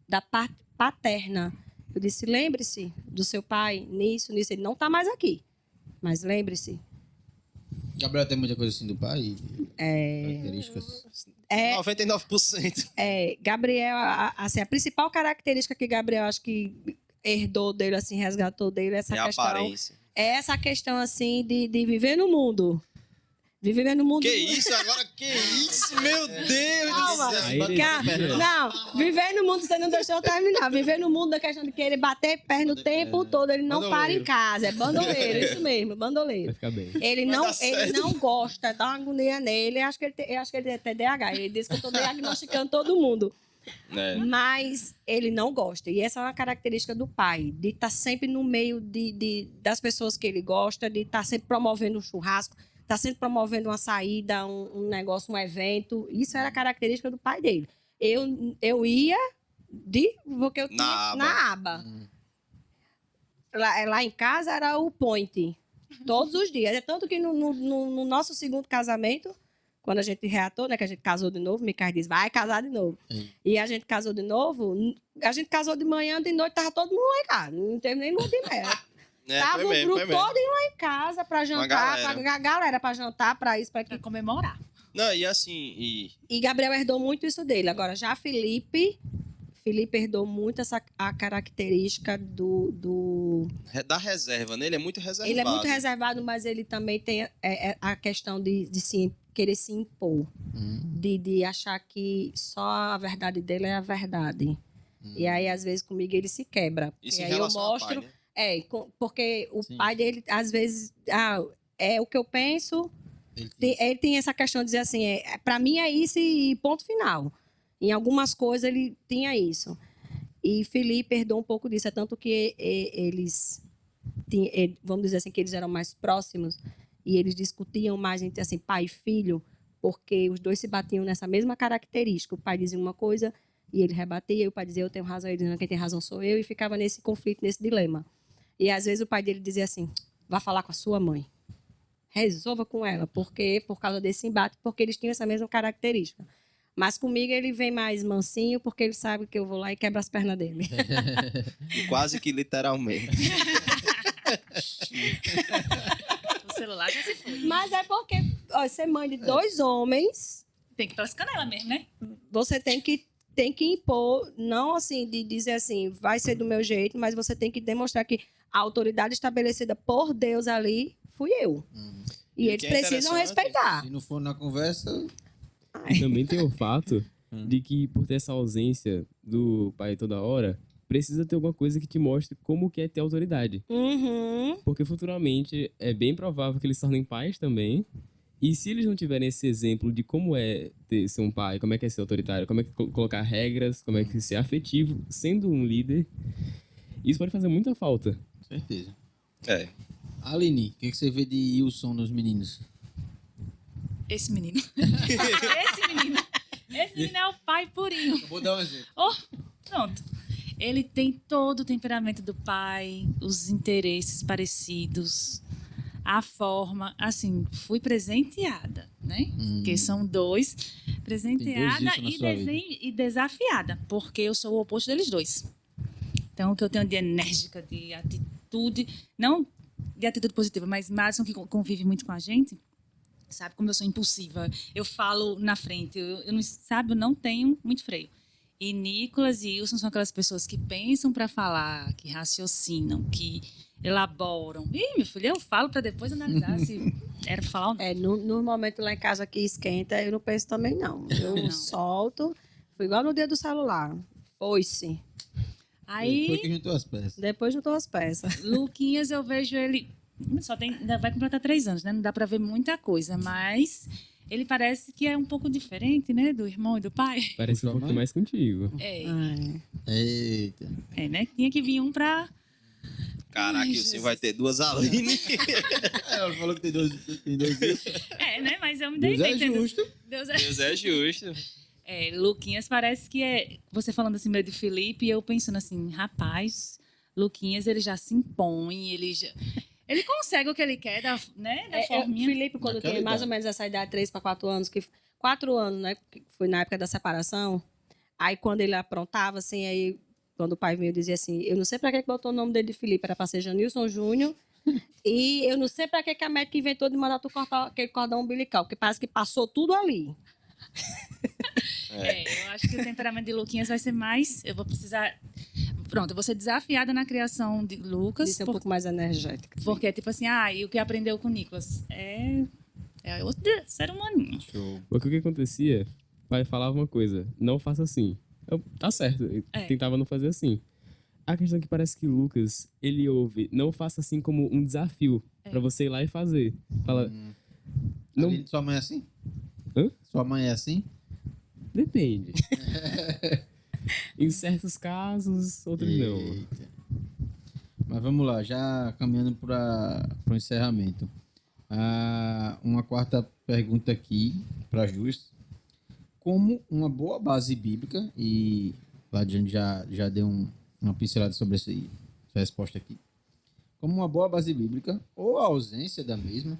Da parte paterna. Eu disse, lembre-se do seu pai nisso. Ele não está mais aqui. Mas lembre-se. Gabriel tem muita coisa assim do pai? Características? 99%. Gabriel, assim, a principal característica que Gabriel acho que herdou dele, assim, resgatou dele, essa É a questão. aparência. É essa questão, assim, de viver no mundo. De viver no mundo. Que isso? Agora, que isso? Meu Deus Calma. do céu. Aí ele- Não, viver no mundo, você não deixou eu terminar. Viver no mundo da questão de querer bater perna o tempo todo. Ele não para em casa. É bandoleiro, isso mesmo, bandoleiro. Vai ficar bem. Ele Vai não, dar certo. ele não gosta, dá uma agonia nele. Eu acho que ele tem até DH. Ele disse que eu estou diagnosticando todo mundo. É. Mas ele não gosta. E essa é uma característica do pai, de estar sempre no meio das pessoas que ele gosta, de estar sempre promovendo um churrasco, estar sempre promovendo uma saída, um negócio, um evento. Isso era a característica do pai dele. Eu ia porque eu tinha na aba. Lá em casa era o point. Todos os dias. É tanto que no nosso segundo casamento, quando a gente reatou, né, que a gente casou de novo, Micael disse, vai casar de novo. E a gente casou de novo, a gente casou de manhã, de noite, tava todo mundo lá em casa. Não teve nem lua de mel. Tava o grupo todo lá em casa pra jantar, a galera pra jantar, pra isso, pra Pra aquilo. comemorar. Não, e assim, E Gabriel herdou muito isso dele. Agora, já Felipe herdou muito a característica da reserva, né? Ele é muito reservado. Ele é muito reservado, mas ele também tem a questão de querer se impor. De achar que só a verdade dele é a verdade. E aí, às vezes, comigo ele se quebra. Isso E em aí eu relação ao mostro... pai, né? Porque o Sim. pai dele, às vezes, é o que eu penso. Ele tem essa questão de dizer assim, para mim é isso e ponto final. Em algumas coisas ele tinha isso. E Felipe herdou um pouco disso. É tanto que eles, vamos dizer assim, que eles eram mais próximos e eles discutiam mais entre assim, pai e filho, porque os dois se batiam nessa mesma característica. O pai dizia uma coisa e ele rebatia, e o pai dizia, eu tenho razão, ele dizia, quem tem razão sou eu, e ficava nesse conflito, nesse dilema. E às vezes o pai dele dizia assim, vá falar com a sua mãe. Resolva com ela, porque por causa desse embate, porque eles tinham essa mesma característica. Mas comigo ele vem mais mansinho, porque ele sabe que eu vou lá e quebro as pernas dele. Quase que literalmente. O celular já se foi. Mas é porque, ó, ser mãe de dois homens, Tem que ir pelas canelas mesmo, né? você tem que impor, não assim, de dizer assim, vai ser do meu jeito, mas você tem que demonstrar que a autoridade estabelecida por Deus ali fui eu. E E o eles que é precisam interessante, respeitar. Se não for na conversa, E também tem o fato de que, por ter essa ausência do pai toda hora, precisa ter alguma coisa que te mostre como que é ter autoridade. Uhum. Porque futuramente é bem provável que eles se tornem pais também. E se eles não tiverem esse exemplo de como é ser um pai, como é que é ser autoritário, como é que colocar regras, como é que ser afetivo, sendo um líder, isso pode fazer muita falta. certeza. É. Aline, o que você vê de Wilson nos meninos? Esse menino. Esse menino é o pai purinho. Eu vou dar um exemplo. Pronto. Ele tem todo o temperamento do pai, os interesses parecidos, a forma. Assim, fui presenteada, né? Porque são dois. Presenteada Wilson na sua vida. e desafiada, porque eu sou o oposto deles dois. Então, o que eu tenho de enérgica, de atitude, não de atitude positiva, mas Madison, que convive muito com a gente, sabe como eu sou impulsiva. Eu falo na frente, eu não, sabe, eu não tenho muito freio. E Nicolas e Wilson são aquelas pessoas que pensam para falar, que raciocinam, que elaboram. Ih, meu filho, eu falo para depois analisar se era para falar ou não. No momento lá em casa que esquenta, eu não penso também, não. Eu Não. solto, foi igual no dia do celular. Foi-se. Aí, Depois que juntou as peças. Depois juntou as peças. Luquinhas, eu vejo ele... ainda vai completar 3 anos, né? Não dá para ver muita coisa, mas ele parece que é um pouco diferente, né? Do irmão e do pai. Parece um pouquinho mais contigo. Eita. Né? Tinha que vir um para... Caraca, Ai, você Jesus. vai ter 2 Aline. Ela falou que tem dois dias. né? Mas eu me dei Deus bem, é entendeu? justo. Deus é... Deus é justo. Luquinhas parece que é... Você falando assim meio de Felipe, e eu pensando assim, rapaz, Luquinhas, ele já se impõe, ele consegue o que ele quer, da forminha. Felipe, quando Naquela tinha mais idade. ou menos essa idade, 3 para 4 anos, 4 anos, né? Que foi na época da separação. Aí quando ele aprontava, assim, aí quando o pai veio dizia assim, eu não sei para que botou o nome dele de Felipe, era para ser Janilson Júnior. E eu não sei para que a médica inventou de mandar tu cortar aquele cordão umbilical, porque parece que passou tudo ali. Eu acho que o temperamento de Luquinhas vai ser mais... Eu vou precisar... Pronto, eu vou ser desafiada na criação de Lucas. De ser um pouco mais energética. Porque é tipo assim, e o que aprendeu com o Nicolas? É outro ser humaninho. Show. Porque o que acontecia? O pai falava uma coisa, não faça assim. Tá certo, eu tentava não fazer assim. A questão é que parece que Lucas, ele ouve, não faça assim como um desafio pra você ir lá e fazer. Fala, não, Aline, sua mãe é assim? Hã? Sua mãe é assim? depende. Em certos casos, outros não. Eita. Mas vamos lá, já caminhando para o encerramento. Uma quarta pergunta aqui para Jus. Como uma boa base bíblica, e Ladiane já deu uma pincelada sobre essa resposta aqui. Como uma boa base bíblica, ou a ausência da mesma,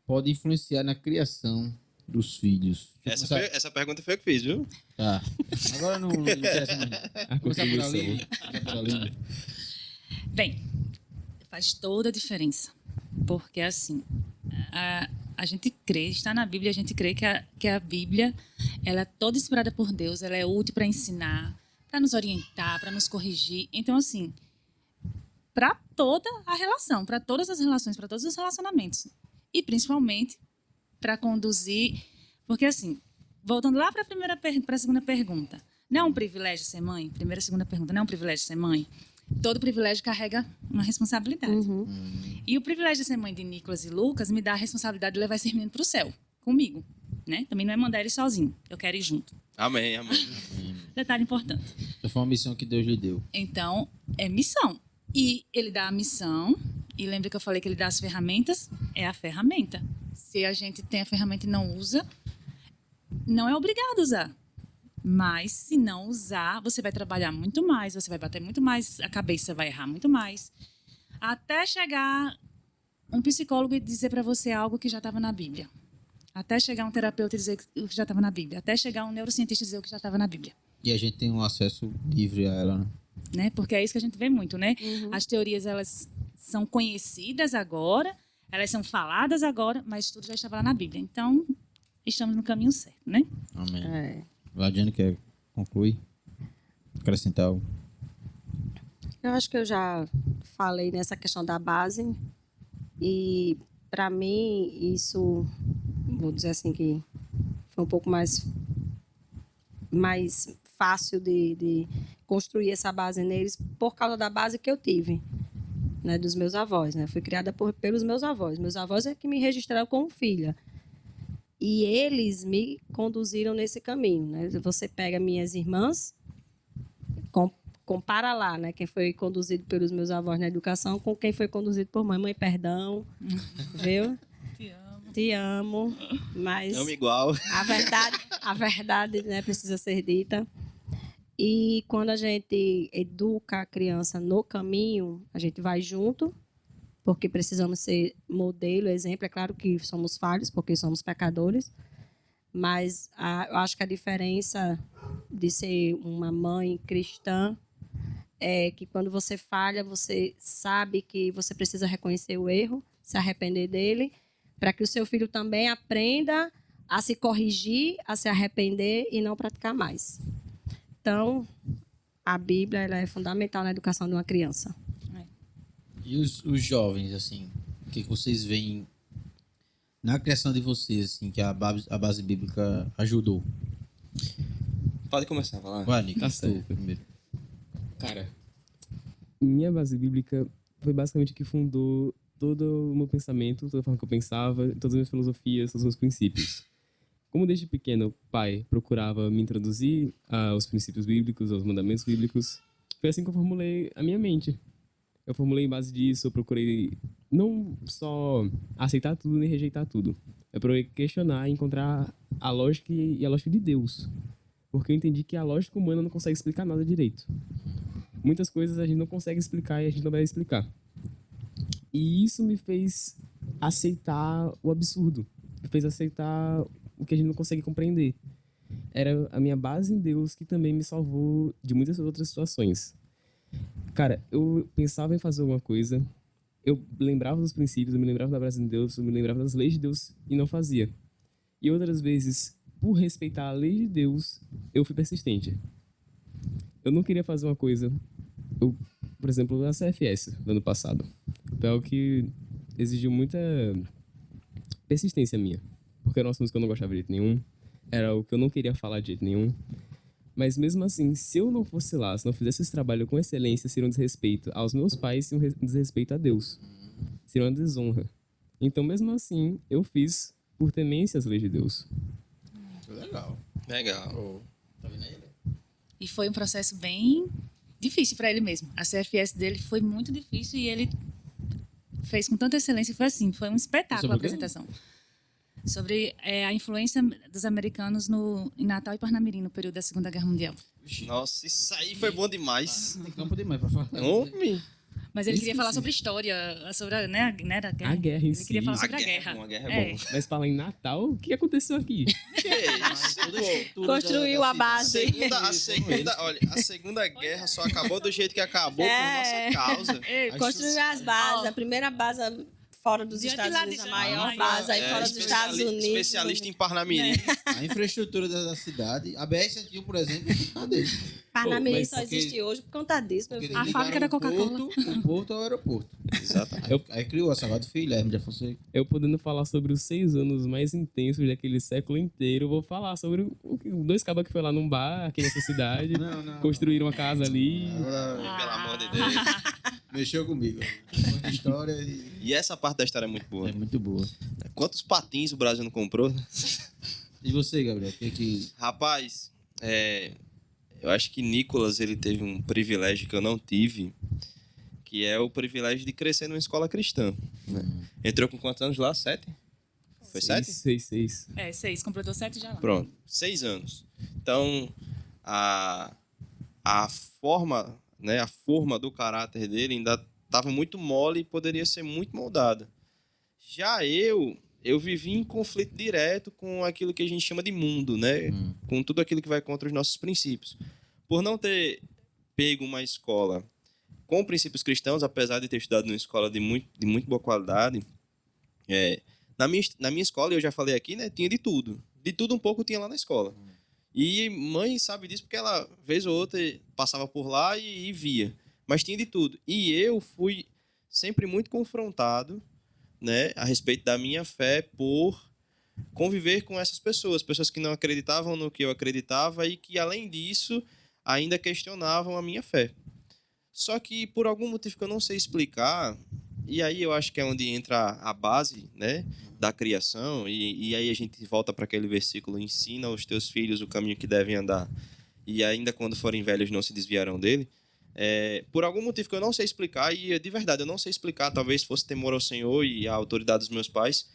pode influenciar na criação dos filhos? Essa pergunta foi eu que fiz, viu? Tá. Agora não interessa mais. A Começar por contribuição. Aline. Por Aline. Bem, faz toda a diferença. Porque, assim, a gente crê, está na Bíblia, a gente crê que a Bíblia ela é toda inspirada por Deus, ela é útil para ensinar, para nos orientar, para nos corrigir. Então, assim, para toda a relação, para todas as relações, para todos os relacionamentos. E, principalmente, para conduzir... Porque, assim, voltando lá para a segunda pergunta, não é um privilégio ser mãe? Primeira e segunda pergunta, não é um privilégio ser mãe? Todo privilégio carrega uma responsabilidade. Uhum. E o privilégio de ser mãe de Nicolas e Lucas me dá a responsabilidade de levar esse menino para o céu, comigo. Né? Também não é mandar ele sozinho, eu quero ir junto. Amém, amém. Detalhe importante. Essa foi uma missão que Deus lhe deu. Então, é missão. E ele dá a missão, e lembra que eu falei que ele dá as ferramentas? É a ferramenta. Se a gente tem a ferramenta e não usa, não é obrigado a usar. Mas, se não usar, você vai trabalhar muito mais, você vai bater muito mais, a cabeça vai errar muito mais. Até chegar um psicólogo e dizer para você algo que já estava na Bíblia. Até chegar um terapeuta e dizer o que já estava na Bíblia. Até chegar um neurocientista e dizer o que já estava na Bíblia. E a gente tem um acesso livre a ela, né? Né? Porque é isso que a gente vê muito, né? As teorias, elas são conhecidas agora, elas são faladas agora, mas tudo já estava lá na Bíblia. Então, estamos no caminho certo, né? Amém. Ladiane quer concluir? Acrescentar algo? Eu acho que eu já falei nessa questão da base e para mim isso, vou dizer assim que foi um pouco mais fácil de construir essa base neles por causa da base que eu tive, né, dos meus avós, né? Fui criada pelos meus avós. Meus avós é que me registraram como filha. E eles me conduziram nesse caminho, né? Você pega minhas irmãs, compara lá, né? Quem foi conduzido pelos meus avós na educação com quem foi conduzido por mãe. Mãe, perdão, viu? Te amo. Te amo, mas Amo igual. a verdade, né, precisa ser dita. E quando a gente educa a criança no caminho, a gente vai junto, porque precisamos ser modelo, exemplo. É claro que somos falhos, porque somos pecadores, mas eu acho que a diferença de ser uma mãe cristã é que quando você falha, você sabe que você precisa reconhecer o erro, se arrepender dele, para que o seu filho também aprenda a se corrigir, a se arrepender e não praticar mais. Então, a Bíblia ela é fundamental na educação de uma criança. E os jovens, assim, o que vocês veem na criação de vocês, assim, que a base bíblica ajudou? Pode começar, vai lá. Vai, Nick, Tá tu certo. primeiro. Cara, minha base bíblica foi basicamente o que fundou todo o meu pensamento, toda a forma que eu pensava, todas as minhas filosofias, todos os meus princípios. Como desde pequeno o pai procurava me introduzir aos princípios bíblicos, aos mandamentos bíblicos, foi assim que eu formulei a minha mente. Eu formulei em base disso, eu procurei não só aceitar tudo nem rejeitar tudo. Eu procurei questionar e encontrar a lógica e a lógica de Deus. Porque eu entendi que a lógica humana não consegue explicar nada direito. Muitas coisas a gente não consegue explicar e a gente não vai explicar. E isso me fez aceitar o absurdo. Me fez aceitar o que a gente não consegue compreender. Era a minha base em Deus que também me salvou de muitas outras situações. Cara, eu pensava em fazer alguma coisa, eu lembrava dos princípios, eu me lembrava da base de Deus, eu me lembrava das leis de Deus e não fazia. E outras vezes, por respeitar a lei de Deus, eu fui persistente. Eu não queria fazer uma coisa, por exemplo, a CFS do ano passado. Foi algo que exigiu muita persistência minha. Porque era um assunto que eu não gostava de jeito nenhum, era o que eu não queria falar de jeito nenhum. Mas mesmo assim, se eu não fosse lá, se não fizesse esse trabalho com excelência, seria um desrespeito aos meus pais e um desrespeito a Deus. Seria uma desonra. Então, mesmo assim, eu fiz por temência às leis de Deus. Legal. Legal. Tá vendo aí? E foi um processo bem difícil para ele mesmo. A CFS dele foi muito difícil e ele fez com tanta excelência. Foi assim, foi um espetáculo Sobre a o quê? apresentação. Sobre a influência dos americanos em Natal e Parnamirim, no período da Segunda Guerra Mundial. Nossa, isso aí foi bom demais. Tem campo demais pra falar. Homem. Mas ele Isso queria falar sim. sobre história, sobre a, né, da guerra. A guerra em Ele si. queria falar sobre a guerra. A guerra é bom. Mas falar em Natal, o que aconteceu aqui? Que isso, pô. Construiu a base. A segunda guerra só acabou do jeito que acabou É. por nossa causa. Construiu as bases. A primeira base fora dos Diante Estados lá Unidos, de a já, maior maior. base aí fora dos Estados Unidos. Especialista em Parnamirim. A infraestrutura da cidade, a BR-101, por exemplo, cadê? Parnamirim Mas só porque- existe hoje por conta disso, meu Porque filho. eles A fábrica da ligaram Coca-Cola. O porto ao aeroporto. Exatamente. Aí criou a Salgado Filho, Hermes de Afonso. Eu podendo falar sobre os 6 anos mais intensos daquele século inteiro, eu vou falar sobre dois cabas que foi lá num bar aqui nessa cidade, Não. construíram uma casa ali. Agora Pelo amor de Deus. mexeu comigo. Muita história e E essa parte da história é muito boa. é muito boa. Quantos patins o Brasil não comprou? E você, Gabriel? O que Rapaz, eu acho que Nicolas ele teve um privilégio que eu não tive, que é o privilégio de crescer numa escola cristã. Né? Entrou com quantos anos lá? 7? Foi 7? 6. 6, completou 7 já lá. Pronto, 6 anos. Então, a forma, né, a forma do caráter dele ainda estava muito mole e poderia ser muito moldada. Já eu vivi em conflito direto com aquilo que a gente chama de mundo, né? Com tudo aquilo que vai contra os nossos princípios. Por não ter pego uma escola com princípios cristãos, apesar de ter estudado numa escola de muito boa qualidade, na minha escola, eu já falei aqui, né? Tinha de tudo. De tudo um pouco tinha lá na escola. E mãe sabe disso porque ela, vez ou outra, passava por lá e via. Mas tinha de tudo. E eu fui sempre muito confrontado, né, a respeito da minha fé por conviver com essas pessoas que não acreditavam no que eu acreditava e que, além disso, ainda questionavam a minha fé. Só que, por algum motivo que eu não sei explicar, e aí eu acho que é onde entra a base, né, da criação, e aí a gente volta para aquele versículo: ensina aos teus filhos o caminho que devem andar, e ainda quando forem velhos não se desviarão dele. Por algum motivo que eu não sei explicar, e de verdade eu não sei explicar, talvez fosse temor ao Senhor e a autoridade dos meus pais,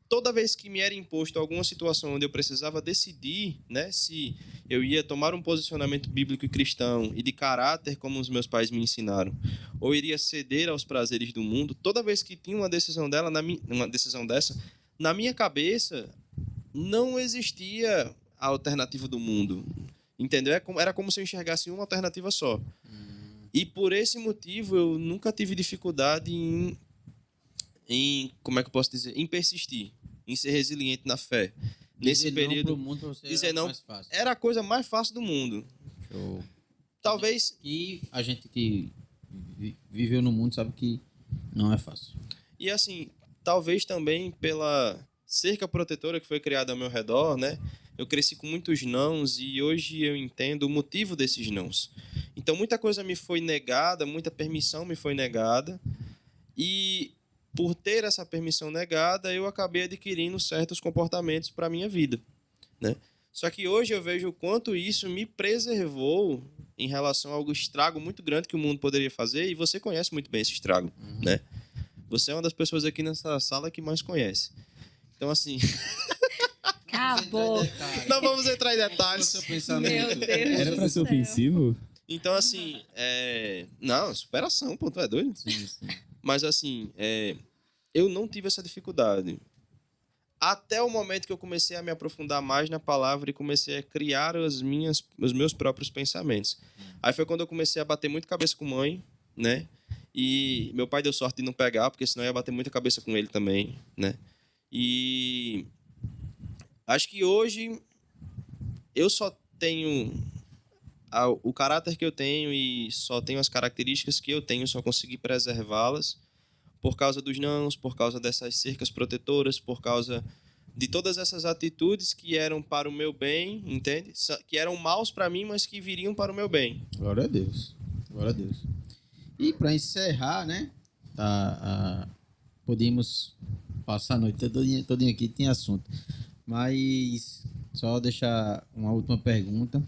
toda vez que me era imposto alguma situação onde eu precisava decidir, né, se eu ia tomar um posicionamento bíblico e cristão e de caráter como os meus pais me ensinaram, ou iria ceder aos prazeres do mundo, toda vez que tinha uma decisão dessa, na minha cabeça não existia a alternativa do mundo. Entendeu? Era como se eu enxergasse uma alternativa só. E por esse motivo eu nunca tive dificuldade em como é que eu posso dizer? Em persistir, em ser resiliente na fé. Nesse Dizer período, não pro mundo pra você dizer era não mais fácil. era a coisa mais fácil do mundo. Show. Talvez. E a gente que viveu no mundo sabe que não é fácil. E assim, talvez também pela cerca protetora que foi criada ao meu redor, né? Eu cresci com muitos nãos e hoje eu entendo o motivo desses nãos. Então muita coisa me foi negada, muita permissão me foi negada. E por ter essa permissão negada, eu acabei adquirindo certos comportamentos para a minha vida, né? Só que hoje eu vejo o quanto isso me preservou em relação ao estrago muito grande que o mundo poderia fazer, e você conhece muito bem esse estrago, né? Você é uma das pessoas aqui nessa sala que mais conhece. Então, assim... Acabou. Não vamos entrar em Qual detalhes. é o seu pensamento? Meu Deus. Era pra do ser céu. ofensivo? Então, assim, não, superação, pô, tu é doido? Sim, sim. Mas, assim, eu não tive essa dificuldade. Até o momento que eu comecei a me aprofundar mais na palavra e comecei a criar os meus próprios pensamentos. Aí foi quando eu comecei a bater muito cabeça com mãe, né? E meu pai deu sorte de não pegar, porque senão eu ia bater muita cabeça com ele também, né? E acho que hoje eu só tenho o caráter que eu tenho e só tenho as características que eu tenho, só consegui preservá-las por causa dos nãos, por causa dessas cercas protetoras, por causa de todas essas atitudes que eram para o meu bem, entende? Que eram maus para mim, mas que viriam para o meu bem. Glória a Deus. Glória a Deus. E para encerrar, né? Podemos passar a noite todinha aqui, tem assunto. Mas só deixar uma última pergunta.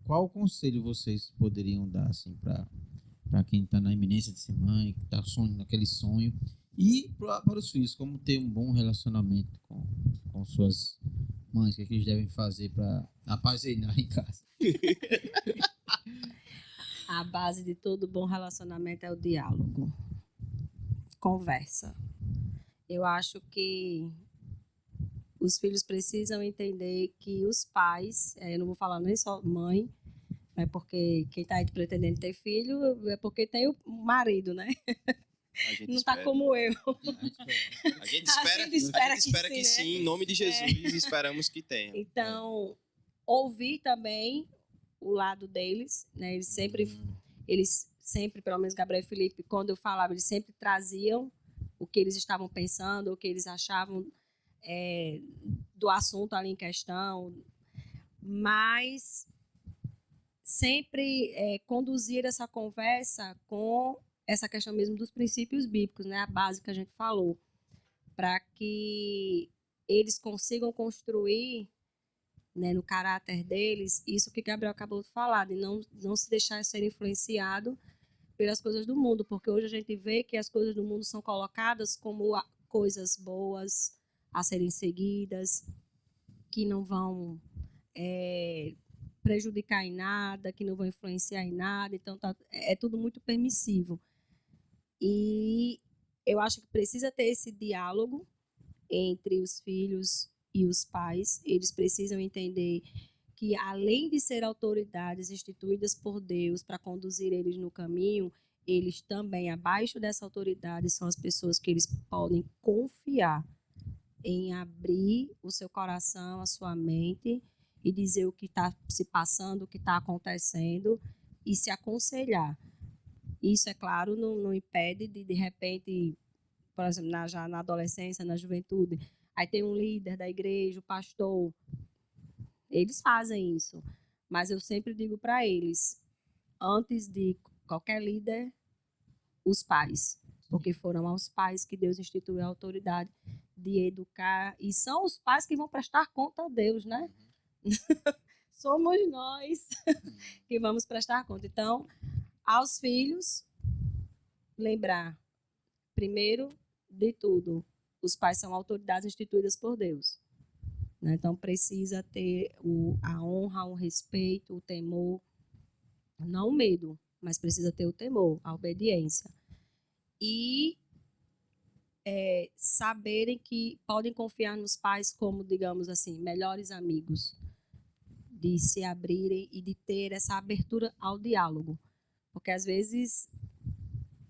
Qual conselho vocês poderiam dar assim, para quem está na iminência de ser mãe, que está sonhando naquele sonho? E para os filhos, como ter um bom relacionamento com suas mães, o que eles devem fazer para apazenar em casa? A base de todo bom relacionamento é o diálogo. Conversa. Eu acho que os filhos precisam entender que os pais, eu não vou falar nem só mãe, é porque quem está aí pretendendo ter filho é porque tem o marido, né? Não está como eu. A gente espera que sim, em nome de Jesus, esperamos que tenha. Então, ouvir também o lado deles, né? Eles sempre, pelo menos Gabriel e Felipe, quando eu falava, eles sempre traziam o que eles estavam pensando, o que eles achavam do assunto ali em questão, mas sempre conduzir essa conversa com essa questão mesmo dos princípios bíblicos, né? A base que a gente falou, para que eles consigam construir, né, no caráter deles, isso que Gabriel acabou de falar, de não se deixar ser influenciado pelas coisas do mundo, porque hoje a gente vê que as coisas do mundo são colocadas como coisas boas a serem seguidas, que não vão prejudicar em nada, que não vão influenciar em nada, então é tudo muito permissivo. E eu acho que precisa ter esse diálogo entre os filhos e os pais. Eles precisam entender que, além de ser autoridades instituídas por Deus para conduzir eles no caminho, eles também, abaixo dessa autoridade, são as pessoas que eles podem confiar em abrir o seu coração, a sua mente e dizer o que está se passando, o que está acontecendo e se aconselhar. Isso, é claro, não impede de repente, por exemplo, já na adolescência, na juventude, aí tem um líder da igreja, o pastor, eles fazem isso. Mas eu sempre digo para eles, antes de qualquer líder, os pais. Porque foram aos pais que Deus instituiu a autoridade de educar. E são os pais que vão prestar conta a Deus, né? Somos nós que vamos prestar conta. Então, aos filhos, lembrar, primeiro de tudo, os pais são autoridades instituídas por Deus. Né? Então, precisa ter a honra, o respeito, o temor, não o medo, mas precisa ter o temor, a obediência. E saberem que podem confiar nos pais como, digamos assim, melhores amigos, de se abrirem e de ter essa abertura ao diálogo. Porque às vezes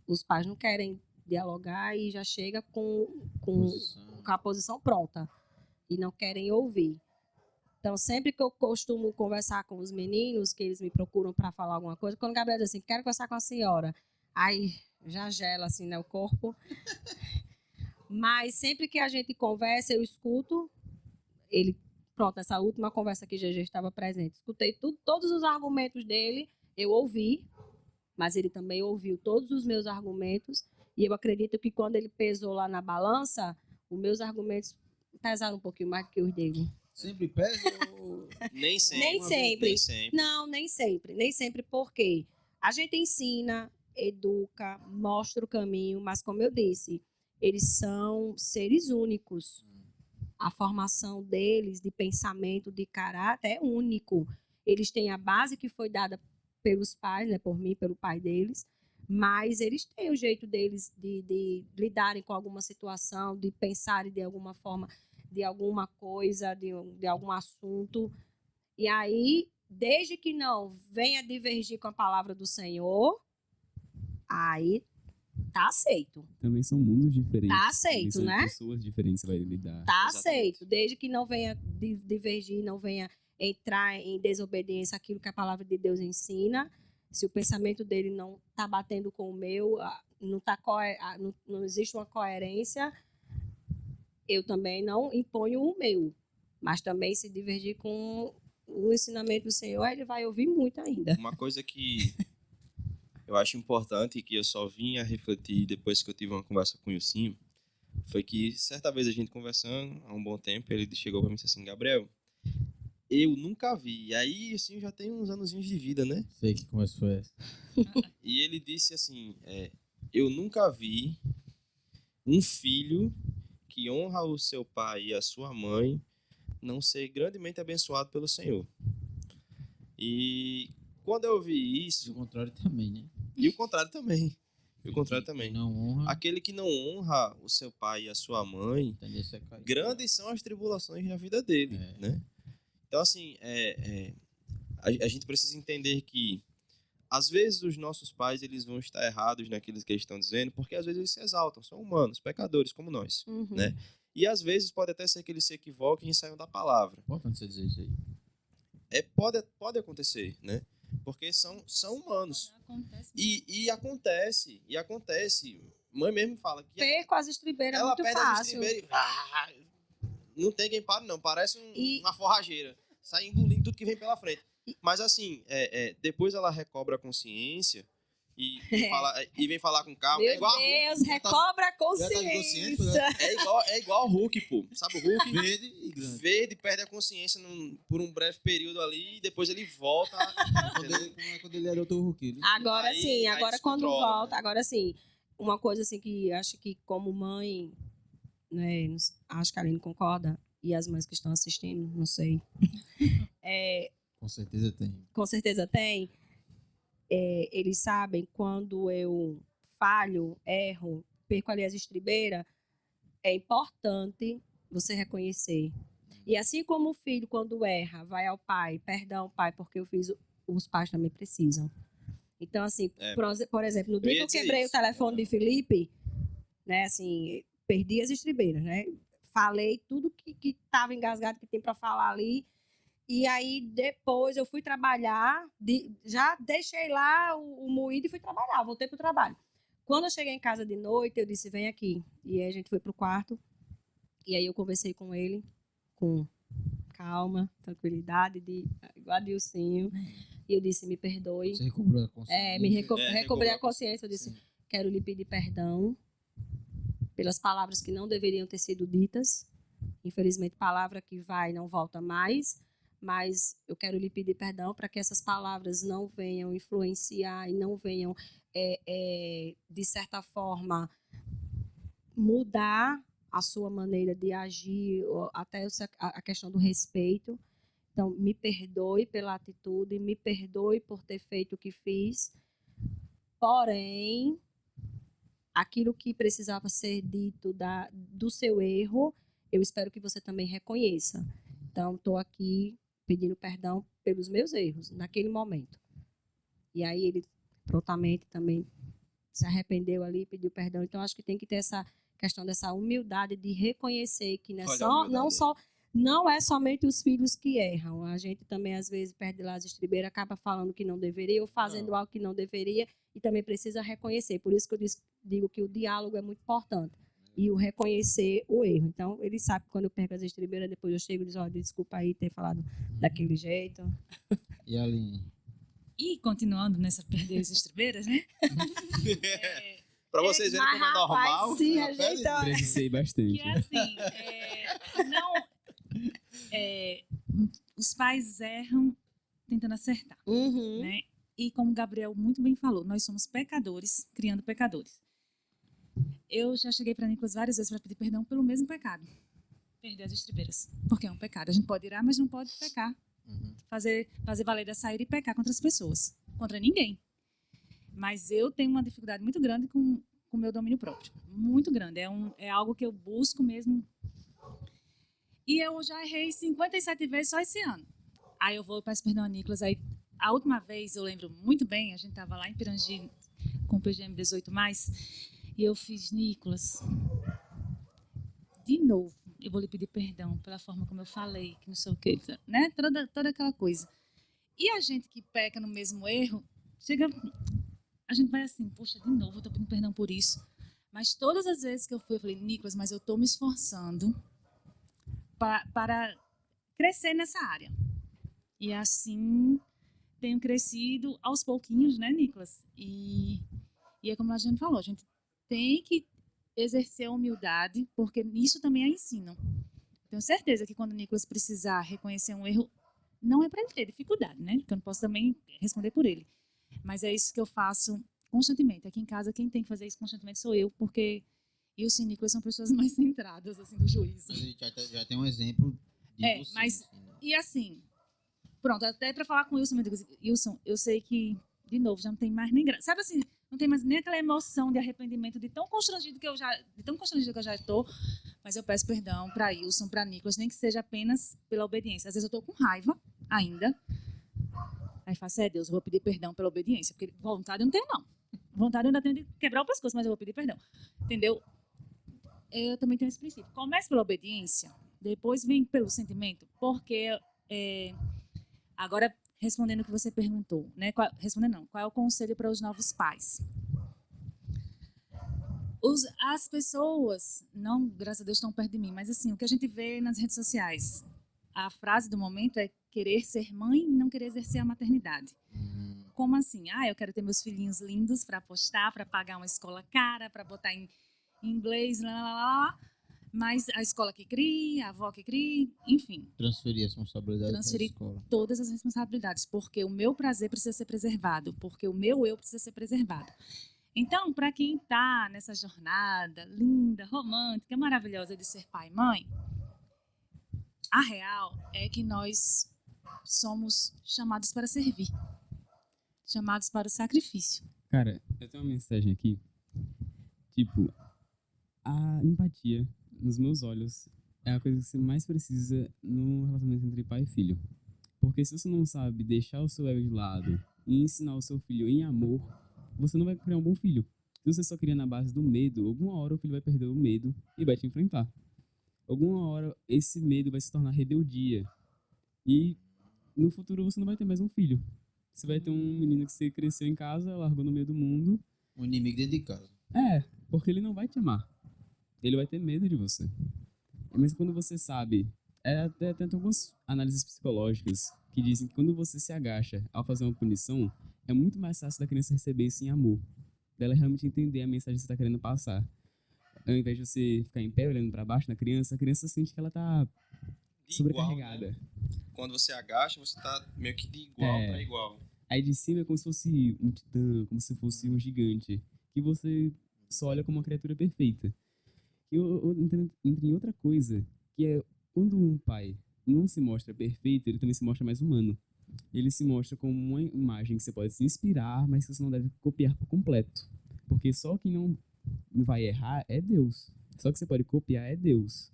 os pais não querem dialogar e já chega com a posição pronta e não querem ouvir. Então, sempre que eu costumo conversar com os meninos, que eles me procuram para falar alguma coisa, quando o Gabriel diz assim, quero conversar com a senhora, aí já gela assim, né, o corpo. Mas sempre que a gente conversa, eu escuto ele. Pronto, essa última conversa que GG estava presente. Escutei todos os argumentos dele, eu ouvi, mas ele também ouviu todos os meus argumentos. E eu acredito que quando ele pesou lá na balança, os meus argumentos pesaram um pouquinho mais do que os dele. Sempre pesa ou... Nem sempre. Nem sempre. Nem sempre. Não, nem sempre. Nem sempre porque a gente ensina, educa, mostra o caminho, mas como eu disse, eles são seres únicos. A formação deles, de pensamento, de caráter, é único. Eles têm a base que foi dada pelos pais, né, por mim, pelo pai deles, mas eles têm o jeito deles de lidarem com alguma situação, de pensarem de alguma forma, de alguma coisa, de algum assunto. E aí, desde que não venha divergir com a palavra do Senhor, aí tá aceito. Também são mundos diferentes. Tá aceito, são né? Pessoas diferentes você vai lidar. Tá Exatamente. aceito, desde que não venha divergir, não venha entrar em desobediência àquilo que a palavra de Deus ensina. Se o pensamento dele não tá batendo com o meu, não existe uma coerência, eu também não imponho o meu. Mas também se divergir com o ensinamento do Senhor, ele vai ouvir muito ainda. Uma coisa que eu acho importante e que eu só vim a refletir depois que eu tive uma conversa com o Ilcinho, foi que certa vez a gente conversando, há um bom tempo, ele chegou para mim e disse assim, Gabriel, eu nunca vi. E aí, assim, já tem uns anozinhos de vida, né? Sei que conversa foi essa. E ele disse assim, eu nunca vi um filho que honra o seu pai e a sua mãe não ser grandemente abençoado pelo Senhor. E quando eu vi isso... O contrário também, né? E o contrário também. E o contrário também. Não honra. Aquele que não honra o seu pai e a sua mãe, Tendência a cair. grandes são as tribulações na vida dele, né? Então, assim, a gente precisa entender que, às vezes, os nossos pais eles vão estar errados naquilo que eles estão dizendo, porque, às vezes, eles se exaltam, são humanos, pecadores, como nós, né? E, às vezes, pode até ser que eles se equivoquem e saiam da palavra. Importante você dizer isso aí. Pode acontecer, né? Porque são humanos. Acontece. E acontece. Mãe mesmo fala que Perco as estribeiras é ela muito perde as fácil. estribeiras e não tem quem pare, não. Parece E- uma forrageira. Sai engolindo tudo que vem pela frente. Mas assim, depois ela recobra a consciência e vem falar com calma. Meu É igual a Deus, recobra a Já tá inconsciente, consciência. É igual o Hulk, pô. Sabe o Hulk? Verde e grande. Verde, perde a consciência por um breve período ali e depois ele volta. Quando ele era outro Hulk. Né? Agora Aí- sim, aí agora quando descontrola, volta, agora sim, uma coisa assim que acho que como mãe, né, acho que a Aline concorda, e as mães que estão assistindo, não sei, Com certeza tem. com certeza tem, eles sabem quando eu falho, erro, perco ali as estribeiras, é importante você reconhecer. E assim como o filho, quando erra, vai ao pai, perdão, pai, porque eu fiz, os pais também precisam. Então, assim, por exemplo, no dia que ia eu dizer quebrei isso. o telefone de Felipe, né, assim, perdi as estribeiras, né? Falei tudo que estava engasgado, que tem para falar ali. E aí, depois, eu fui trabalhar, já deixei lá o moído e fui trabalhar, voltei pro trabalho. Quando eu cheguei em casa de noite, eu disse, vem aqui. E aí a gente foi pro quarto, e aí eu conversei com ele, com calma, tranquilidade, igual a Dilcinho. E eu disse, me perdoe. Você recobrou a consciência. Recobrei a consciência. Eu disse, Sim. quero lhe pedir perdão pelas palavras que não deveriam ter sido ditas. Infelizmente, palavra que vai não volta mais. Mas eu quero lhe pedir perdão para que essas palavras não venham influenciar e não venham, de certa forma, mudar a sua maneira de agir, ou até a questão do respeito. Então, me perdoe pela atitude, me perdoe por ter feito o que fiz. Porém, aquilo que precisava ser dito do seu erro, eu espero que você também reconheça. Então, estou aqui pedindo perdão pelos meus erros, naquele momento. E aí ele prontamente também se arrependeu ali, pediu perdão. Então, acho que tem que ter essa questão dessa humildade de reconhecer que não é somente os filhos que erram. A gente também, às vezes, perde lá as estribeiras, acaba falando que não deveria ou fazendo algo que não deveria e também precisa reconhecer. Por isso que eu digo que o diálogo é muito importante e o reconhecer o erro. Então, ele sabe que quando eu perco as estribeiras, depois eu chego e digo, desculpa aí ter falado daquele jeito. E a Aline? E continuando nessa perder as estribeiras, né? Para vocês verem como é normal. Sim, a gente... Precisei bastante. Que assim, os pais erram tentando acertar, Uhum. né? E como o Gabriel muito bem falou, nós somos pecadores, criando pecadores. Eu já cheguei para Nicolas várias vezes para pedir perdão pelo mesmo pecado. Perder as estribeiras. Porque é um pecado. A gente pode irar, mas não pode pecar. Fazer valer da saída e pecar contra as pessoas. Contra ninguém. Mas eu tenho uma dificuldade muito grande com o meu domínio próprio. Muito grande. É algo que eu busco mesmo. E eu já errei 57 vezes só esse ano. Aí eu vou e peço perdão a Nicolas. Aí, a última vez, eu lembro muito bem, a gente estava lá em Pirangi com o PGM 18+, e eu fiz, Nicolas, de novo, eu vou lhe pedir perdão pela forma como eu falei, que não sei o quê, né? Toda aquela coisa. E a gente que peca no mesmo erro, a gente vai assim, poxa, de novo, eu estou pedindo perdão por isso. Mas todas as vezes que eu fui, eu falei, Nicolas, mas eu estou me esforçando para crescer nessa área. E assim tenho crescido aos pouquinhos, né, Nicolas? E é como a gente falou, a gente tem que exercer a humildade, porque nisso também é ensino. Tenho certeza que quando o Nicolas precisar reconhecer um erro, não é para ele ter dificuldade, né? Porque eu não posso também responder por ele. Mas é isso que eu faço constantemente. Aqui em casa, quem tem que fazer isso constantemente sou eu, porque eu e o Nicolas são pessoas mais centradas, assim, do juízo. Já tem um exemplo de você. Mas, assim, né? e assim, pronto, até para falar com o Wilson, eu digo, Wilson, eu sei que, de novo, já não tem mais nem graça. Sabe assim, não tem mais nem aquela emoção de arrependimento de tão constrangido que eu já estou, mas eu peço perdão para Wilson, para Nicolas, nem que seja apenas pela obediência. Às vezes eu estou com raiva ainda. Aí faço, Deus, eu vou pedir perdão pela obediência, porque vontade eu não tenho, não. Vontade eu ainda tenho de quebrar o pescoço, mas eu vou pedir perdão. Entendeu? Eu também tenho esse princípio. Comece pela obediência, depois vem pelo sentimento, porque agora respondendo o que você perguntou, né? Qual é o conselho para os novos pais? As pessoas, não, graças a Deus, estão perto de mim, mas assim, o que a gente vê nas redes sociais, a frase do momento é querer ser mãe e não querer exercer a maternidade. Como assim? Eu quero ter meus filhinhos lindos para postar, para pagar uma escola cara, para botar em inglês, mas a escola que cria, a avó que cria, enfim. Transferir a responsabilidade para a escola. Todas as responsabilidades, porque o meu prazer precisa ser preservado, porque o meu eu precisa ser preservado. Então, para quem está nessa jornada linda, romântica, maravilhosa de ser pai e mãe, a real é que nós somos chamados para servir, chamados para o sacrifício. Cara, eu tenho uma mensagem aqui, tipo, a empatia nos meus olhos é a coisa que você mais precisa no relacionamento entre pai e filho. Porque se você não sabe deixar o seu ego de lado e ensinar o seu filho em amor, você não vai criar um bom filho. Se você só cria na base do medo, alguma hora o filho vai perder o medo e vai te enfrentar. Alguma hora esse medo vai se tornar rebeldia. E no futuro você não vai ter mais um filho. Você vai ter um menino que você cresceu em casa, largou no meio do mundo. Um inimigo dentro de casa. Porque ele não vai te amar. Ele vai ter medo de você. Mas quando você sabe... Até tem algumas análises psicológicas que dizem que quando você se agacha ao fazer uma punição, é muito mais fácil da criança receber isso em amor. Dela realmente entender a mensagem que você está querendo passar. Ao invés de você ficar em pé olhando para baixo na criança, a criança sente que ela está sobrecarregada. Né? Quando você agacha, você está meio que de igual para igual. Aí de cima é como se fosse um titã, como se fosse um gigante, que você só olha como uma criatura perfeita. E eu entro em outra coisa, que é quando um pai não se mostra perfeito, ele também se mostra mais humano. Ele se mostra como uma imagem que você pode se inspirar, mas que você não deve copiar por completo. Porque só quem não vai errar é Deus. Só que você pode copiar é Deus.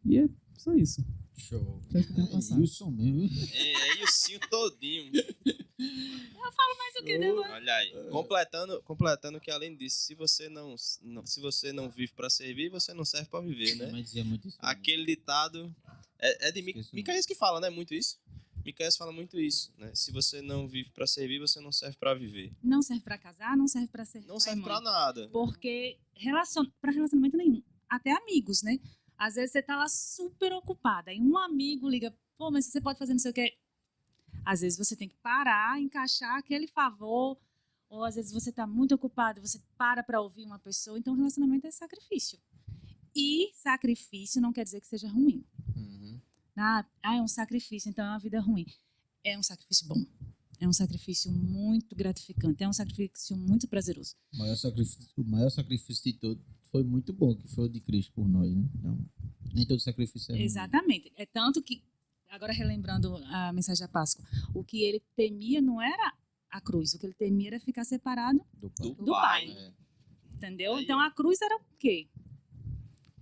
E é só isso. Show. É Wilson mesmo. É Ilcinho todinho. Mas o que depois? Olha aí, completando que além disso, se você não vive para servir, você não serve para viver, né? Mas dizia muito isso. Aquele ditado é de Esqueço Micaías que fala, né? Muito isso. Micaías fala muito isso, né? Se você não vive para servir, você não serve para viver. Não serve pra casar, não serve pra ser Não pai serve e para mãe. nada. Porque pra relacionamento nenhum. Até amigos, né? Às vezes você tá lá super ocupada. Aí um amigo liga, pô, mas você pode fazer não sei o quê. Às vezes você tem que parar, encaixar aquele favor. Ou às vezes você tá muito ocupado, você para ouvir uma pessoa. Então relacionamento é sacrifício. E sacrifício não quer dizer que seja ruim. Uhum. É um sacrifício, então é uma vida ruim. É um sacrifício bom. É um sacrifício muito gratificante. É um sacrifício muito prazeroso. O maior sacrifício de todos foi muito bom, que foi o de Cristo por nós, né? Então, nem todo sacrifício é ruim. Exatamente. É tanto que, agora relembrando a mensagem da Páscoa, o que ele temia não era a cruz. O que ele temia era ficar separado Do pai. do Pai. É. Entendeu? Aí, Então ó. a cruz era o quê?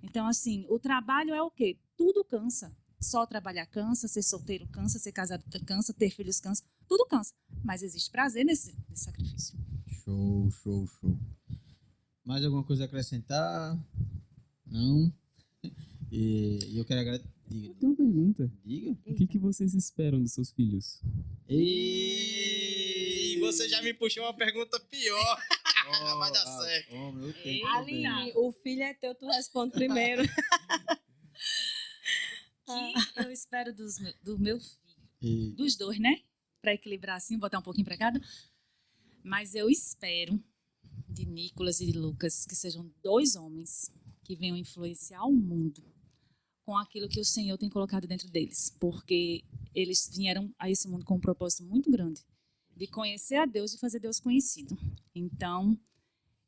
Então, assim, o trabalho é o quê? Tudo cansa. Só trabalhar cansa, ser solteiro cansa, ser casado cansa, ter filhos cansa. Tudo cansa. Mas existe prazer nesse sacrifício. Show. Mais alguma coisa a acrescentar? Não? E eu quero agradecer. Eu tenho uma pergunta. Diga. O que vocês esperam dos seus filhos? E você já me puxou uma pergunta pior. Vai dar certo. Homem, eu tenho Aline, também. Aline, o filho é teu, tu responde primeiro. Que eu espero do meu filho. E- Dos dois, né? Pra equilibrar assim, botar um pouquinho pra cada. Mas eu espero de Nicolas e de Lucas que sejam dois homens que venham influenciar o mundo com aquilo que o Senhor tem colocado dentro deles. Porque eles vieram a esse mundo com um propósito muito grande. De conhecer a Deus e fazer Deus conhecido. Então,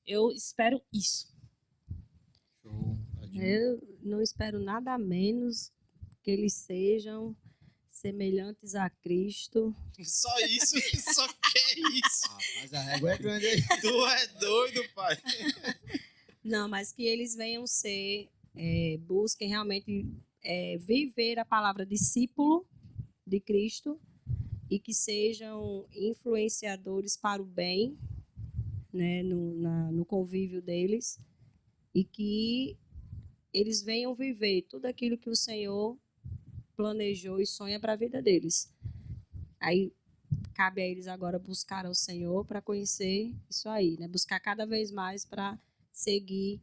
eu espero isso. Show. Eu não espero nada menos que eles sejam semelhantes a Cristo. Só isso, só que é isso. Rapaz, a régua é grande aí. Tu é doido, pai. Não, mas que eles venham ser, busquem realmente viver a palavra discípulo de Cristo e que sejam influenciadores para o bem, né, no convívio deles, e que eles venham viver tudo aquilo que o Senhor planejou e sonha para a vida deles. Aí cabe a eles agora buscar ao Senhor para conhecer isso aí, né? Buscar cada vez mais para seguir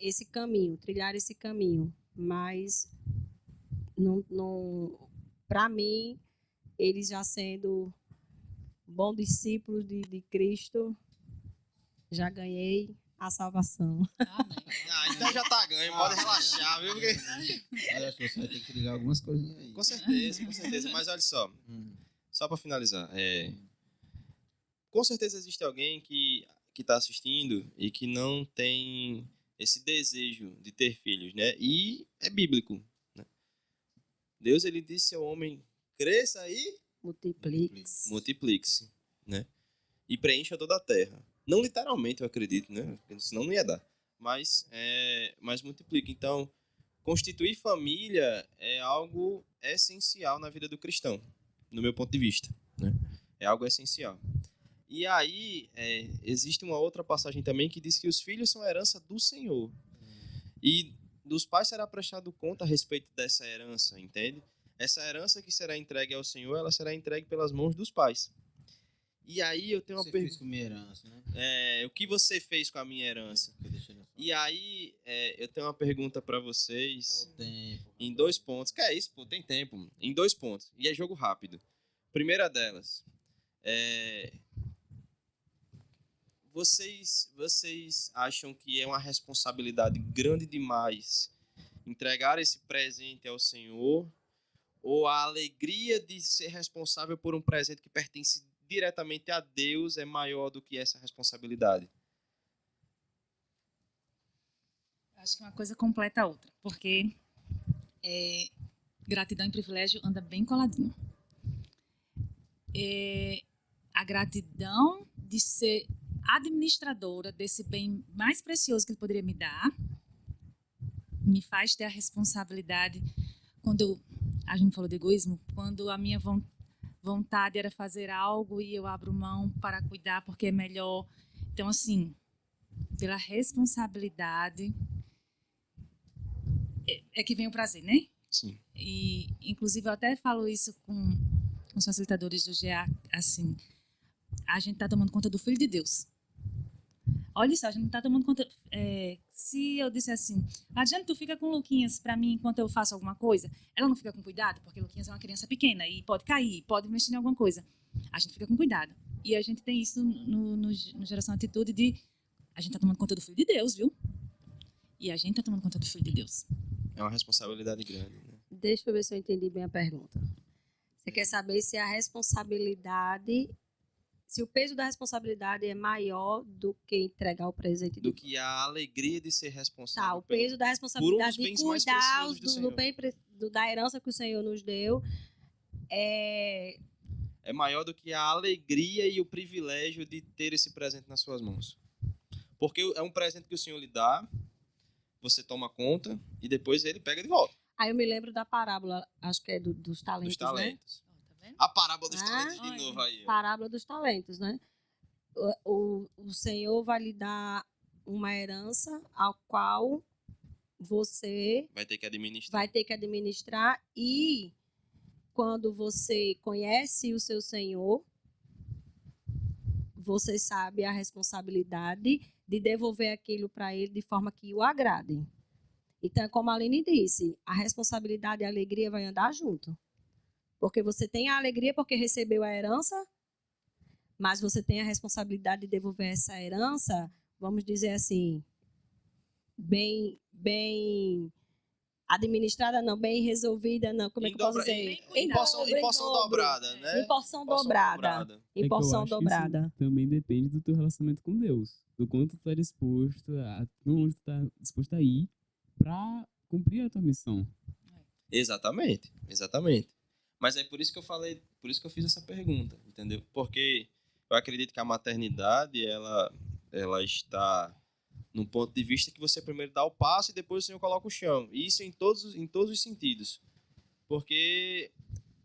esse caminho, trilhar esse caminho. Mas não, para mim, eles já sendo bons discípulos de Cristo, já ganhei a salvação. Então já tá ganho, pode relaxar, viu? Porque... Eu acho que você vai ter que ligar algumas coisinhas aí. Com certeza. Mas olha só, Hum. só pra finalizar, com certeza existe alguém que tá assistindo e que não tem esse desejo de ter filhos, né? E é bíblico, né? Deus, ele disse ao homem, cresça e Multiplique-se. multiplique-se, né? E preencha toda a terra. Não literalmente, eu acredito, né? Porque senão não ia dar. Mas multiplica. Então, constituir família é algo essencial na vida do cristão, no meu ponto de vista, né? É algo essencial. E aí, existe uma outra passagem também que diz que os filhos são a herança do Senhor. E dos pais será prestado conta a respeito dessa herança, entende? Essa herança que será entregue ao Senhor, ela será entregue pelas mãos dos pais. E aí eu tenho uma Você fez pergunta. com minha herança, né? O que você fez com a minha herança? Que eu deixei na sua- E aí, eu tenho uma pergunta pra vocês Olha o tempo. em 2 pontos. Que é isso, pô? Tem tempo. Em 2 pontos. E é jogo rápido. Primeira delas. Vocês acham que é uma responsabilidade grande demais entregar esse presente ao Senhor? Ou a alegria de ser responsável por um presente que pertence diretamente a Deus é maior do que essa responsabilidade? Acho que uma coisa completa a outra, porque gratidão e privilégio anda bem coladinho. A gratidão de ser administradora desse bem mais precioso que ele poderia me dar me faz ter a responsabilidade, quando a gente falou de egoísmo, quando a minha vontade vontade era fazer algo e eu abro mão para cuidar porque é melhor. Então, assim, pela responsabilidade é que vem o prazer, né? Sim. E, inclusive, eu até falo isso com os facilitadores do GA, assim, a gente está tomando conta do Filho de Deus. Olha só, a gente não está tomando conta... se eu disser assim, adianta tu fica com o Luquinhas para mim enquanto eu faço alguma coisa, ela não fica com cuidado, porque o Luquinhas é uma criança pequena e pode cair, pode mexer em alguma coisa. A gente fica com cuidado. E a gente tem isso no Geração Atitude de... A gente está tomando conta do Filho de Deus, viu? E a gente está tomando conta do Filho de Deus. É uma responsabilidade grande, né? Deixa eu ver se eu entendi bem a pergunta. Você quer saber se a responsabilidade, se o peso da responsabilidade é maior do que entregar o presente Do que a alegria de ser responsável. Tá, o peso da responsabilidade por um de dos bens mais cuidar preciosos do Senhor. da herança que o Senhor nos deu é maior do que a alegria e o privilégio de ter esse presente nas suas mãos. Porque é um presente que o Senhor lhe dá, você toma conta e depois ele pega de volta. Aí eu me lembro da parábola, acho que é dos talentos, Dos talentos. Tá vendo? A parábola dos Ah, talentos de olha. novo aí. né? Ó. Parábola dos talentos, né? O Senhor vai lhe dar uma herança ao qual você Vai ter que administrar. vai ter que administrar, e quando você conhece o seu Senhor, você sabe a responsabilidade de devolver aquilo para ele de forma que o agrade. Então, como a Aline disse, a responsabilidade e a alegria vai andar junto. Porque você tem a alegria porque recebeu a herança, mas você tem a responsabilidade de devolver essa herança, vamos dizer assim, bem administrada, não, bem resolvida, não, como é que eu posso dizer? Em porção dobrada, né? Em porção dobrada. É Em que eu porção acho que dobrada. isso também depende do teu relacionamento com Deus. Do quanto tu tá disposto onde tu tá disposto a ir pra cumprir a tua missão. Exatamente. Mas é por isso que eu falei, por isso que eu fiz essa pergunta, entendeu? Porque eu acredito que a maternidade, ela está num ponto de vista que você primeiro dá o passo e depois o Senhor coloca o chão. E isso em todos os sentidos. Porque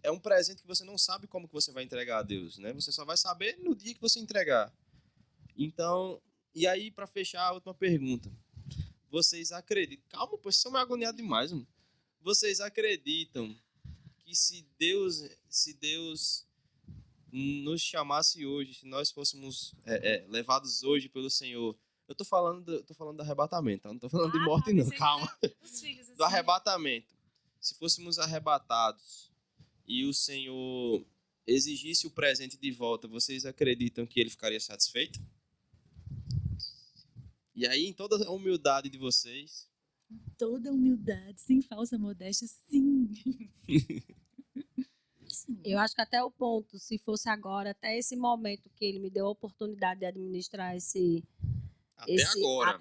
é um presente que você não sabe como que você vai entregar a Deus, né? Você só vai saber no dia que você entregar. Então, e aí para fechar a última pergunta. Vocês acreditam... Calma, pois são me agoniados demais, mano. Vocês acreditam que se Deus nos chamasse hoje, se nós fôssemos levados hoje pelo Senhor... Eu tô falando do arrebatamento, não tô falando de morte não, calma. Os filhos, assim, Do arrebatamento. Se fôssemos arrebatados e o Senhor exigisse o presente de volta, vocês acreditam que ele ficaria satisfeito? E aí, em toda a humildade de vocês... Toda humildade, sem falsa modéstia, sim. Eu acho que até o ponto, se fosse agora, até esse momento que ele me deu a oportunidade de administrar Até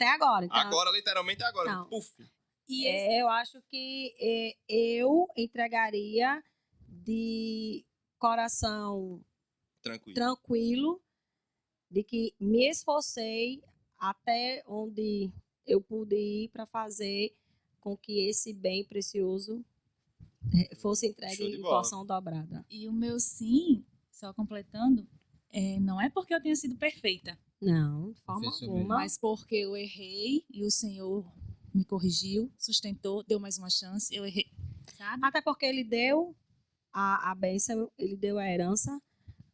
agora. Então, Agora, literalmente agora. Então, Puf. E eu acho que eu entregaria de coração Tranquilo. tranquilo, de que me esforcei até onde eu pude ir para fazer com que esse bem precioso fosse entregue Show de em bola. porção dobrada. E o meu sim, só completando, não é porque eu tenha sido perfeita, Não, de forma Fez seu alguma. mas porque eu errei e o Senhor me corrigiu, sustentou, deu mais uma chance, eu errei, sabe? Até porque ele deu a bênção, ele deu a herança,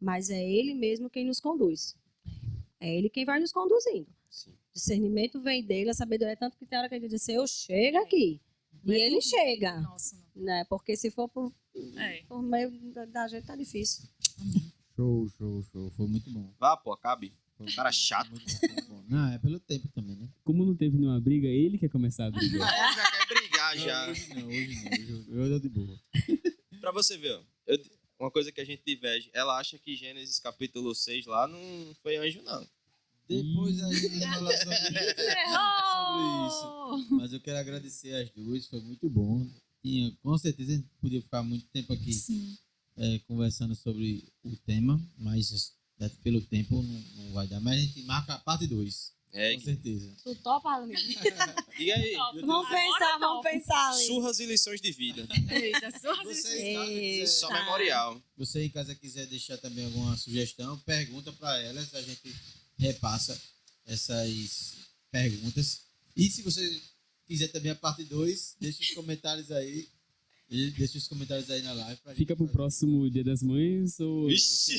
mas é ele mesmo quem nos conduz. É ele quem vai nos conduzindo. Sim. Discernimento vem dele, a sabedoria é tanto que tem hora que ele diz, eu chego aqui. E ele chega. Nossa, não. Né? Porque se for por meio da gente, tá difícil. Show. Foi muito bom. Vá, pô, acabe. Foi Cara muito bom, chato. muito bom. Não, é pelo tempo também, né? Como não teve nenhuma briga, ele quer começar a briga. Ele já quer brigar, já. Hoje não. Hoje eu tô de boa. Pra você ver, ó. Uma coisa que a gente diverge. Ela acha que Gênesis capítulo 6 lá não foi anjo, não. Depois a gente vai falar sobre isso. Errou! Mas eu quero agradecer as duas, foi muito bom. E, com certeza a gente podia ficar muito tempo aqui Sim. conversando sobre o tema, mas pelo tempo não vai dar. Mas a gente marca a parte 2. Com certeza. Tu topa, Aline? E aí? Vamos pensar, Aline. Surras e lições de vida. Eita, Só memorial. Você em casa quiser deixar também alguma sugestão, pergunta para elas, a gente repassa essas perguntas. E se você quiser também a parte 2, deixa os comentários aí. E deixa os comentários aí na live. Fica pro próximo Dia das Mães ou... Vixe.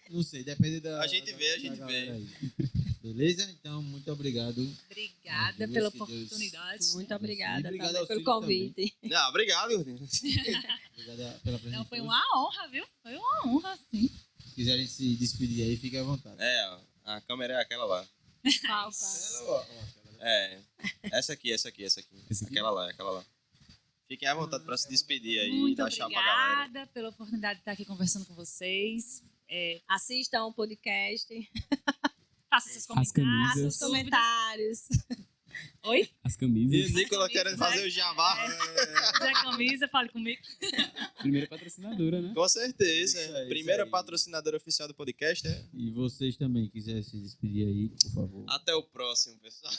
Não sei, depende da... A gente vê. Aí. Beleza? Então, muito obrigado. Obrigada Deus, pela que Deus- oportunidade. Muito obrigada Obrigado também ao pelo Silvio convite. Não, obrigado. Obrigado pela presença. Não, foi uma honra, viu? Foi uma honra, sim. Se quiserem se despedir aí, fiquem à vontade. Ó, a câmera é aquela lá. Essa aqui. Esse aqui? Aquela lá. Fiquem à vontade para se despedir aí e Muito dar tchau pra galera. obrigada pela oportunidade de estar aqui conversando com vocês. Assistam o podcast, Faça seus As comentários. camisas. seus comentários. Oi? As E camisas. o Nicolas querendo fazer o jabá. Zé Camisa, fale comigo. Primeira patrocinadora, né? Com certeza. Isso aí, Primeira isso aí. patrocinadora oficial do podcast, né? E vocês também quiserem se despedir aí, por favor. Até o próximo, pessoal.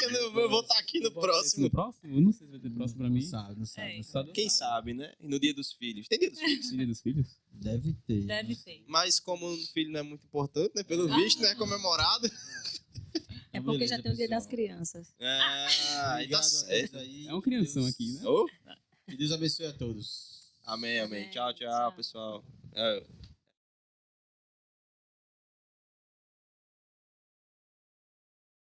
Eu vou estar aqui no próximo. No próximo? Não sei se vai ter próximo pra mim. Não sabe. É. Quem sabe, né? E no dia dos filhos. Tem dia dos filhos. Dia dos Filhos? Deve ter. Deve ter. Mas como o filho não é muito importante, né? Pelo visto, né? Comemorado. É porque beleza, já tem o Dia das pessoal. Crianças. Aí tá Obrigado a certo. todos aí. É uma crianção Deus- aqui, né? Oh, Que Deus abençoe a todos. amém. Amém. Tchau, Tchau. pessoal.